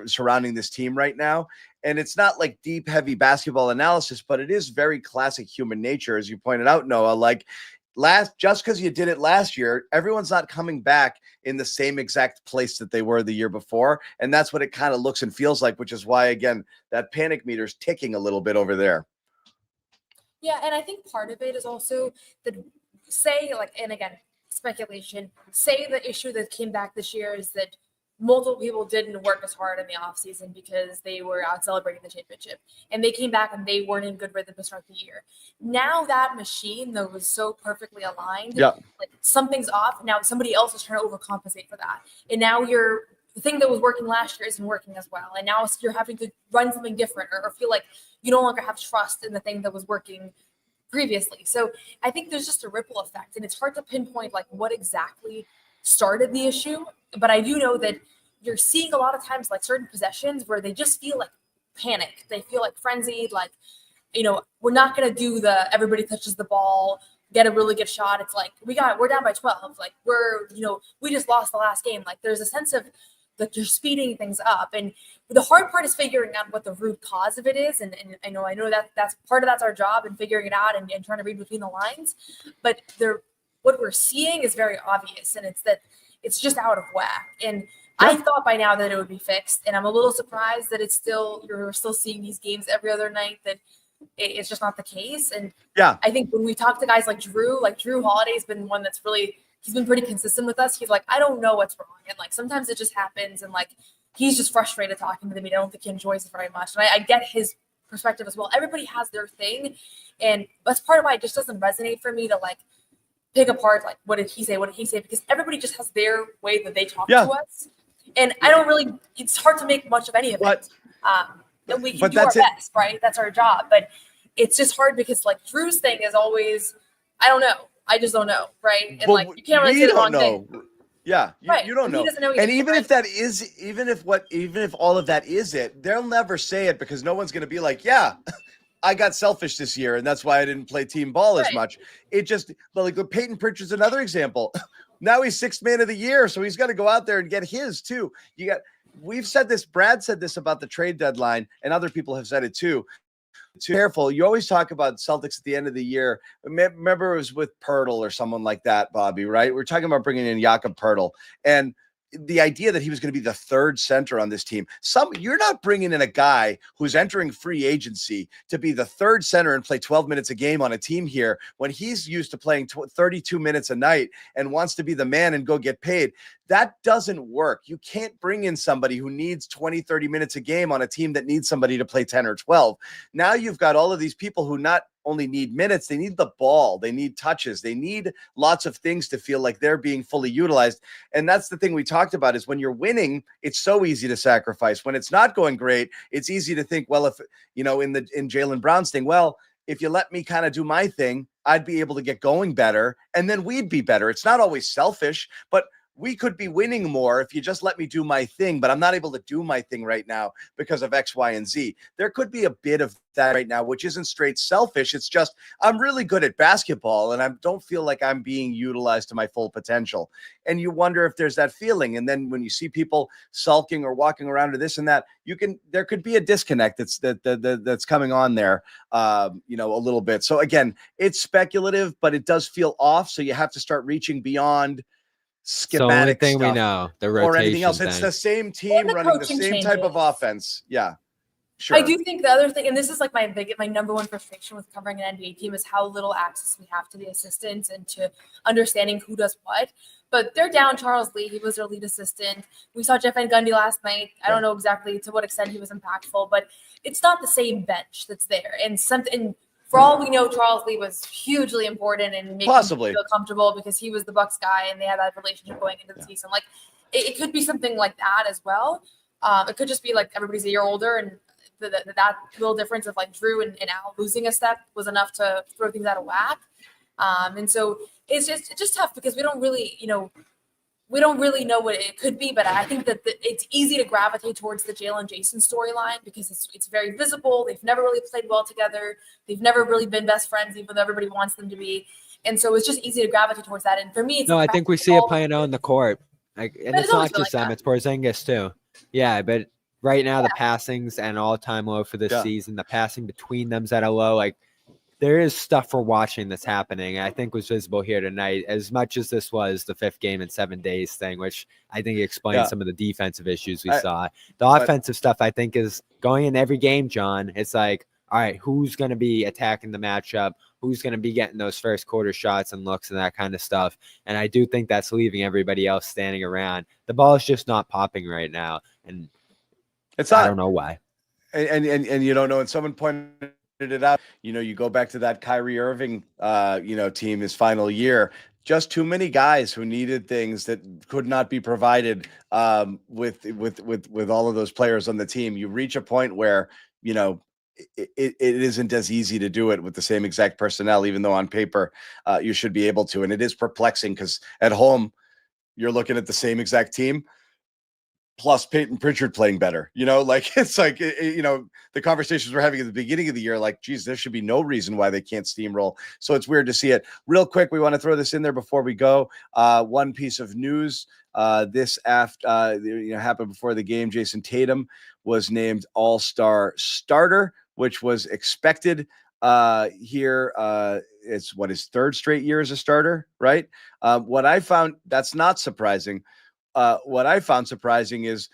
S6: surrounding this team right now, and it's not like deep, heavy basketball analysis, but it is very classic human nature, as you pointed out, Noah. Like, just because you did it last year, everyone's not coming back in the same exact place that they were the year before. And that's what it kind of looks and feels like, which is why, again, that panic meter is ticking a little bit over there.
S5: Yeah, and I think part of it is also that, say, like, and again, speculation, say the issue that came back this year is that multiple people didn't work as hard in the offseason because they were out celebrating the championship. And they came back and they weren't in good rhythm to start the year. Now that machine that was so perfectly aligned, like something's off. Now somebody else is trying to overcompensate for that. And now the thing that was working last year isn't working as well. And now you're having to run something different or feel like you no longer have trust in the thing that was working previously. So I think there's just a ripple effect, and it's hard to pinpoint like what exactly started the issue. But I do know that you're seeing a lot of times like certain possessions where they just feel like panic. They feel like frenzied, like, you know, we're not going to do everybody touches the ball, get a really good shot. It's like, we're down by 12. Like we just lost the last game. Like there's a sense of that you're speeding things up. And the hard part is figuring out what the root cause of it is. And I know that's part of that's our job and figuring it out and trying to read between the lines. But what we're seeing is very obvious. And it's that it's just out of whack. And I thought by now that it would be fixed. And I'm a little surprised that you're still seeing these games every other night, that it's just not the case. And I think when we talk to guys like Drew Holiday has been one that's really, he's been pretty consistent with us. He's like, I don't know what's wrong. And like, sometimes it just happens. And like, he's just frustrated talking to me. I don't think he enjoys it very much. And I get his perspective as well. Everybody has their thing. And that's part of why it just doesn't resonate for me to like pick apart, like, what did he say? Because everybody just has their way that they talk to us. And I don't really, it's hard to make much of any of it. And we can do our best, right? That's our job. But it's just hard because like Drew's thing is always, I don't know. I just don't know, right? And like you can't really say the wrong thing.
S6: Yeah, you don't know. And even if that is, even if all of that is it, they'll never say it because no one's going to be like, yeah, I got selfish this year and that's why I didn't play team ball as much. It just, but like Peyton Pritchard's another example. Now he's 6th man of the year, so he's got to go out there and get his too. We've said this, Brad said this about the trade deadline, and other people have said it too. Too careful. You always talk about Celtics at the end of the year. Remember, it was with Pirtle or someone like that, Bobby, right? We're talking about bringing in Jakob Pirtle, and the idea that he was going to be the 3rd center on this team. You're not bringing in a guy who's entering free agency to be the 3rd center and play 12 minutes a game on a team here when he's used to playing 32 minutes a night and wants to be the man and go get paid. That doesn't work. You can't bring in somebody who needs 20, 30 minutes a game on a team that needs somebody to play 10 or 12. Now you've got all of these people who not only need minutes, they need the ball, they need touches, they need lots of things to feel like they're being fully utilized. And that's the thing we talked about is when you're winning, it's so easy to sacrifice. When it's not going great, it's easy to think, well, if, in Jaylen Brown's thing, well, if you let me kind of do my thing, I'd be able to get going better, and then we'd be better. It's not always selfish, but we could be winning more if you just let me do my thing, but I'm not able to do my thing right now because of X, Y, and Z. There could be a bit of that right now, which isn't straight selfish. It's just I'm really good at basketball, and I don't feel like I'm being utilized to my full potential. And you wonder if there's that feeling. And then when you see people sulking or walking around to this and that, there could be a disconnect that's coming on there, a little bit. So again, it's speculative, but it does feel off. So you have to start reaching beyond schematic
S3: thing
S6: stuff
S3: we know, the
S6: or anything
S3: rotation
S6: else. It's
S3: thing.
S6: the same team running the same type of offense. Yeah, sure.
S5: I do think the other thing, and this is like my number one frustration with covering an NBA team, is how little access we have to the assistants and to understanding who does what. But they're down Charles Lee. He was their lead assistant. We saw Jeff Van Gundy last night. I don't know exactly to what extent he was impactful, but it's not the same bench that's there. And for all we know, Charles Lee was hugely important in making him feel comfortable because he was the Bucks guy and they had that relationship going into the season. Like it could be something like that as well. It could just be like everybody's a year older, and that little difference of like Drew and Al losing a step was enough to throw things out of whack. And so it's just tough because we don't really know what it could be, but I think that it's easy to gravitate towards the Jaylen Jason storyline because it's very visible. They've never really played well together. They've never really been best friends, even though everybody wants them to be. And so it's just easy to gravitate towards that. And for me,
S3: I think we see it playing out in the court. And it's not just them; it's Porzingis too. Yeah, but right now the passings and all-time low for this season. The passing between them's at a low. Like there is stuff for watching that's happening. I think was visible here tonight, as much as this was the 5th game in 7 days thing, which I think explains some of the defensive issues we saw. The offensive stuff, I think, is going in every game, John. It's like, all right, who's going to be attacking the matchup? Who's going to be getting those first quarter shots and looks and that kind of stuff? And I do think that's leaving everybody else standing around. The ball is just not popping right now. And I don't know why.
S6: And you don't know. And someone pointed it out. You go back to that Kyrie Irving, team his final year. Just too many guys who needed things that could not be provided with all of those players on the team. You reach a point where it isn't as easy to do it with the same exact personnel, even though on paper you should be able to. And it is perplexing because at home you're looking at the same exact team, plus Peyton Pritchard playing better, it's like, the conversations we're having at the beginning of the year, like, geez, there should be no reason why they can't steamroll. So it's weird to see it. Real quick, we want to throw this in there before we go. One piece of news, this happened before the game. Jason Tatum was named All-Star starter, which was expected here. It's his 3rd straight year as a starter, right? What I found, that's not surprising. What I found surprising is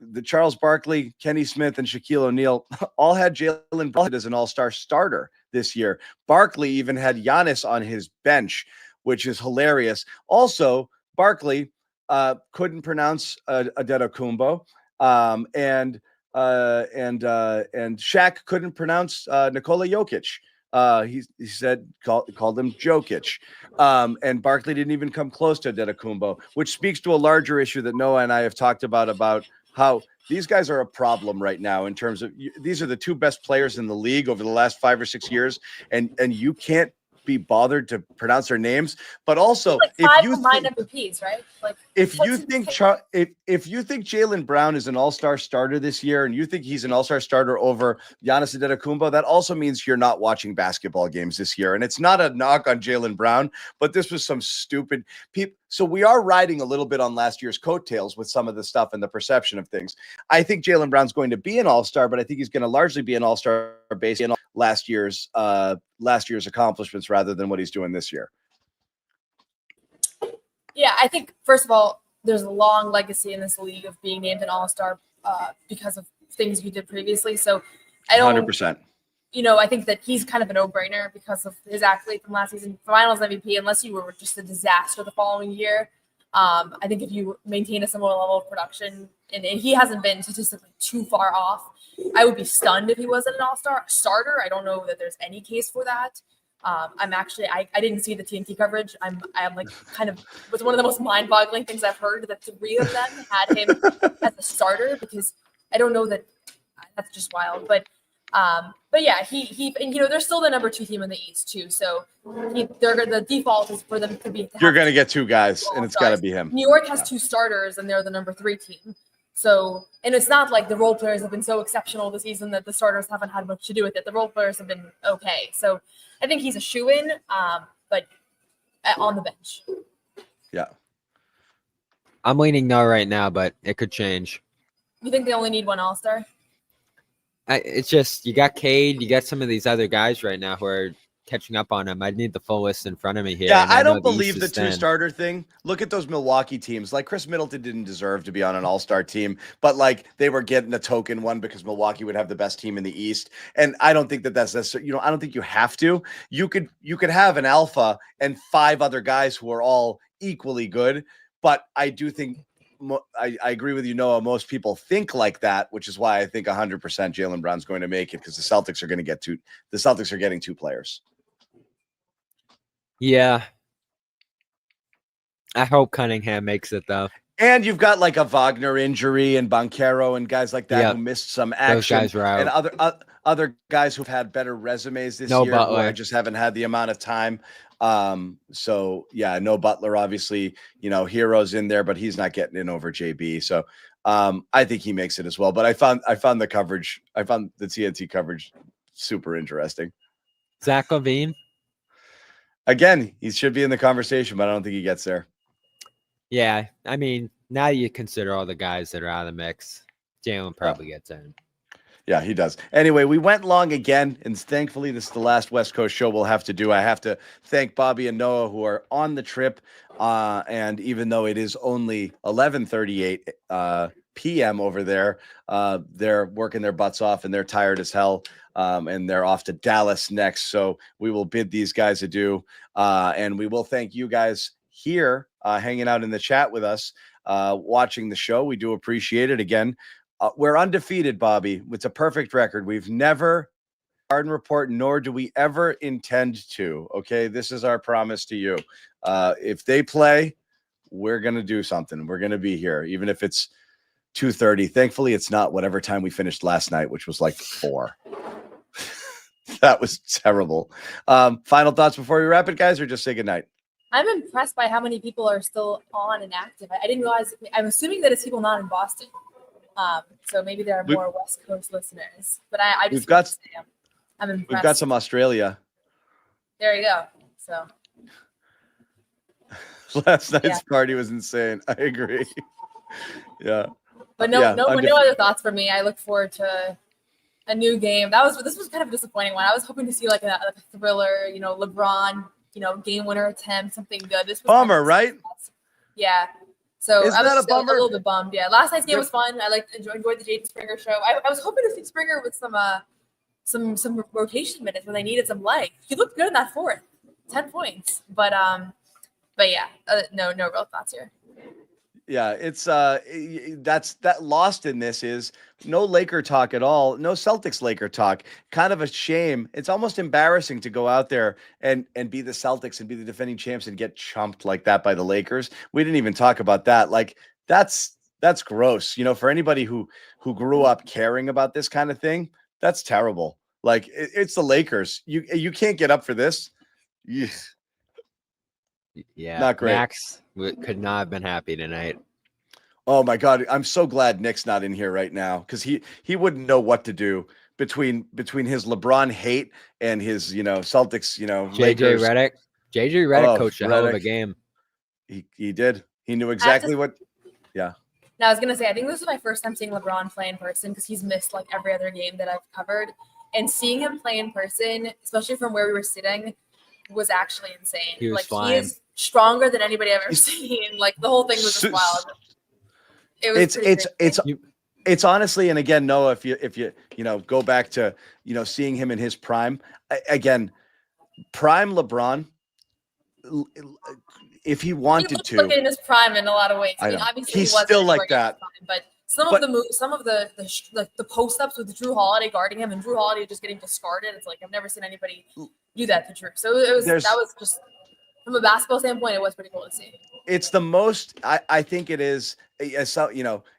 S6: the Charles Barkley, Kenny Smith, and Shaquille O'Neal all had Jaylen Brown as an all-star starter this year. Barkley even had Giannis on his bench, which is hilarious. Also, Barkley couldn't pronounce Adetokounmpo, and Shaq couldn't pronounce Nikola Jokic. He said called him Jokic, and Barkley didn't even come close to Adetokounmpo, which speaks to a larger issue that Noah and I have talked about how these guys are a problem right now in terms of these are the 2 best players in the league over the last 5 or 6 years, and you can't be bothered to pronounce their names. But also,
S5: like 5 combined MVPs, right? Like
S6: if you think Jaylen Brown is an all-star starter this year, and you think he's an all-star starter over Giannis Adetokounmpo, that also means you're not watching basketball games this year. And it's not a knock on Jaylen Brown, but this was some stupid people. So we are riding a little bit on last year's coattails with some of the stuff and the perception of things. I think Jaylen Brown's going to be an all-star, but I think he's going to largely be an all-star based on last year's accomplishments rather than what he's doing this year.
S5: Yeah, I think, first of all, there's a long legacy in this league of being named an all-star because of things you did previously. So I don't
S6: 100%.
S5: I think that he's kind of a no-brainer because of his accolade from last season, finals MVP, unless you were just a disaster the following year. I think if you maintain a similar level of production, and he hasn't been statistically too far off, I would be stunned if he wasn't an all-star starter. I don't know that there's any case for that. I didn't see the TNT coverage. I'm like kind of, it was one of the most mind-boggling things I've heard that 3 of them had him as a starter, because I don't know that that's just wild. But But yeah, he and they're still the number 2 team in the East too. So the default is for them to be.
S6: You're going to get 2 guys, and it's got to be him.
S5: New York has 2 starters, and they're the number 3 team. So, and it's not like the role players have been so exceptional this season that the starters haven't had much to do with it. The role players have been okay. So, I think he's a shoo-in, but on the bench.
S6: Yeah.
S3: I'm leaning no right now, but it could change.
S5: You think they only need 1 All-Star?
S3: It's just you got Cade, you got some of these other guys right now who are catching up on him. I need the full list in front of me here.
S6: Yeah, I
S3: know
S6: don't believe the
S3: East is thin.
S6: 2-starter thing. Look at those Milwaukee teams. Like Chris Middleton didn't deserve to be on an all-star team, but like they were getting a token one because Milwaukee would have the best team in the East. And I don't think that's necessary. I don't think you have to. You could have an alpha and 5 other guys who are all equally good. But I do think I agree with you, Noah. Most people think like that, which is why I think 100% Jaylen Brown's going to make it because the Celtics are going to get 2. The Celtics are getting 2 players.
S3: Yeah. I hope Cunningham makes it though.
S6: And you've got like a Wagner injury and Banchero and guys like that who missed some action.
S3: Those guys were out.
S6: And other guys who've had better resumes this year
S3: Butler.
S6: who I just haven't had the amount of time. So yeah, no Butler, obviously, Hero's in there, but he's not getting in over JB. So I think he makes it as well. But I found the coverage, I found the TNT coverage super interesting.
S3: Zach LaVine.
S6: Again, he should be in the conversation, but I don't think he gets there.
S3: Yeah, I mean, now you consider all the guys that are out of the mix. Jaylen probably gets in.
S6: Yeah, he does. Anyway, we went long again, and thankfully this is the last West Coast show we'll have to do. I have to thank Bobby and Noah who are on the trip, and even though it is only 11:38 p.m. over there, they're working their butts off, and they're tired as hell, and they're off to Dallas next. So we will bid these guys adieu, and we will thank you guys here hanging out in the chat with us, watching the show. We do appreciate it. Again, we're undefeated, Bobby. It's a perfect record. We've never Garden Report, nor do we ever intend to. Okay, this is our promise to you. If they play, we're going to do something. We're going to be here, even if it's 2:30. Thankfully, it's not whatever time we finished last night, which was like 4. That was terrible. Final thoughts before we wrap it, guys, or just say goodnight?
S5: I'm impressed by how many people are still on and active. I didn't realize. I'm assuming that it's people not in Boston. So maybe there are more West Coast listeners. But I just I'm impressed.
S6: We've got some Australia.
S5: There you go. So
S6: last night's party was insane. I agree. Yeah.
S5: But no other thoughts for me. I look forward to a new game. This was kind of a disappointing one. I was hoping to see like a thriller, LeBron, game winner attempt, something good. This was
S6: bummer, right?
S5: Yeah. So
S6: Isn't
S5: I was
S6: that
S5: just
S6: a bummer?
S5: a little bit bummed. Yeah. Last night's game was fun. I enjoyed the Jaden Springer show. I was hoping to see Springer with some rotation minutes when they needed some legs. He looked good in that 4th, 10 points. But yeah, no real thoughts here.
S6: Yeah, it's that lost in this is no Laker talk at all. No Celtics Laker talk. Kind of a shame. It's almost embarrassing to go out there and be the Celtics and be the defending champs and get chumped like that by the Lakers. We didn't even talk about that. Like that's gross. For anybody who grew up caring about this kind of thing, that's terrible. Like it's the Lakers. You can't get up for this.
S3: Yeah,
S6: not great.
S3: Max could not have been happy tonight.
S6: Oh my God, I'm so glad Nick's not in here right now because he wouldn't know what to do between his LeBron hate and his Celtics Lakers.
S3: JJ Redick coached a hell of a game.
S6: He did. He knew exactly what. Yeah.
S5: Now I was gonna say I think this is my first time seeing LeBron play in person because he's missed like every other game that I've covered, and seeing him play in person, especially from where we were sitting, was actually insane.
S3: He was
S5: like
S3: flying.
S5: He is stronger than anybody I've ever seen. Like the whole thing was just wild.
S6: It's honestly, and again, Noah, if you go back to seeing him in his prime, again, prime LeBron, if he wanted to,
S5: like in his prime in a lot of ways. I mean, obviously
S6: he's
S5: he wasn't
S6: still like that,
S5: but some of the post ups with Drew Holiday guarding him and Drew Holiday just getting discarded. It's like I've never seen anybody do that to Drew. So that was just from a basketball standpoint, it was pretty cool to see.
S6: It's the most, I think it is So,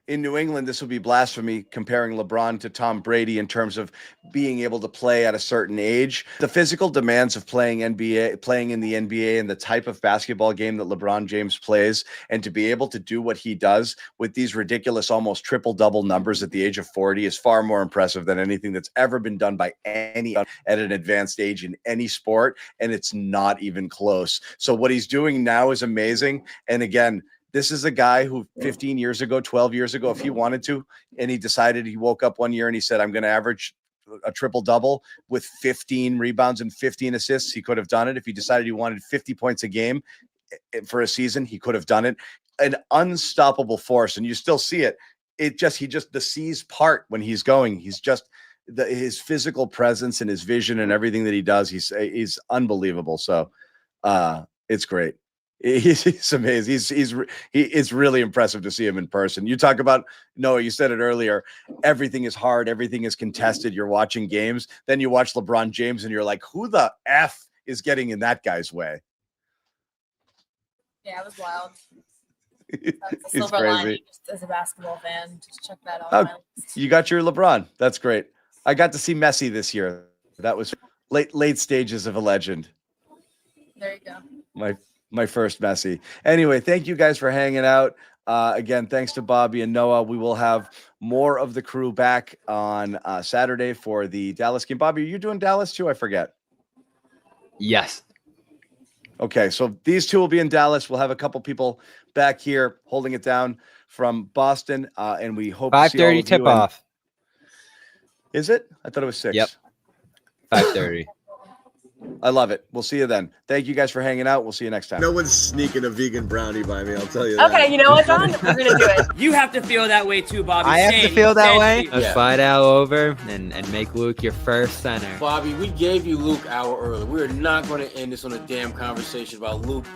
S6: in New England, this would be blasphemy comparing LeBron to Tom Brady in terms of being able to play at a certain age. The physical demands of playing in the NBA and the type of basketball game that LeBron James plays, and to be able to do what he does with these ridiculous, almost triple-double numbers at the age of 40 is far more impressive than anything that's ever been done by any at an advanced age in any sport, and it's not even close. So what he's doing now is amazing. And again, this is a guy who 15 years ago, 12 years ago, if he wanted to, and he decided, he woke up one year and he said, I'm going to average a triple double with 15 rebounds and 15 assists, he could have done it. If he decided he wanted 50 points a game for a season, he could have done it. An unstoppable force. And you still see it. The seas part when he's going. He's just his physical presence and his vision and everything that he does. He's unbelievable. So it's great. He's amazing. It's really impressive to see him in person. You talk about, Noah, you said it earlier, everything is hard, everything is contested. You're watching games, then you watch LeBron James and you're like, who the F is getting in that guy's way?
S5: Yeah, it was wild.
S6: It's
S5: Silver
S6: crazy.
S5: lining, just as a basketball fan, just check that out.
S6: You got your LeBron. That's great. I got to see Messi this year. That was late stages of a legend.
S5: There you go.
S6: My first Messi. Anyway, thank you guys for hanging out. Again, thanks to Bobby and Noah. We will have more of the crew back on Saturday for the Dallas game. Bobby, are you doing Dallas too? I forget.
S3: Yes.
S6: Okay, so these two will be in Dallas. We'll have a couple people back here holding it down from Boston, and we hope
S3: 5:30 tip off.
S6: Is it? I thought it was 6.
S3: Yep. 5:30.
S6: I love it. We'll see you then. Thank you guys for hanging out. We'll see you next time.
S12: No one's sneaking a vegan brownie by me, I'll tell you that.
S5: Okay, you know what, John? We're going to do it.
S1: You have to feel that way too, Bobby.
S3: I have to
S1: Same.
S3: feel that
S1: Same.
S3: way.
S1: Yeah.
S3: Let's slide Al over and make Luke your first center.
S15: Bobby, we gave you Luke hour early. We're not going to end this on a damn conversation about Luke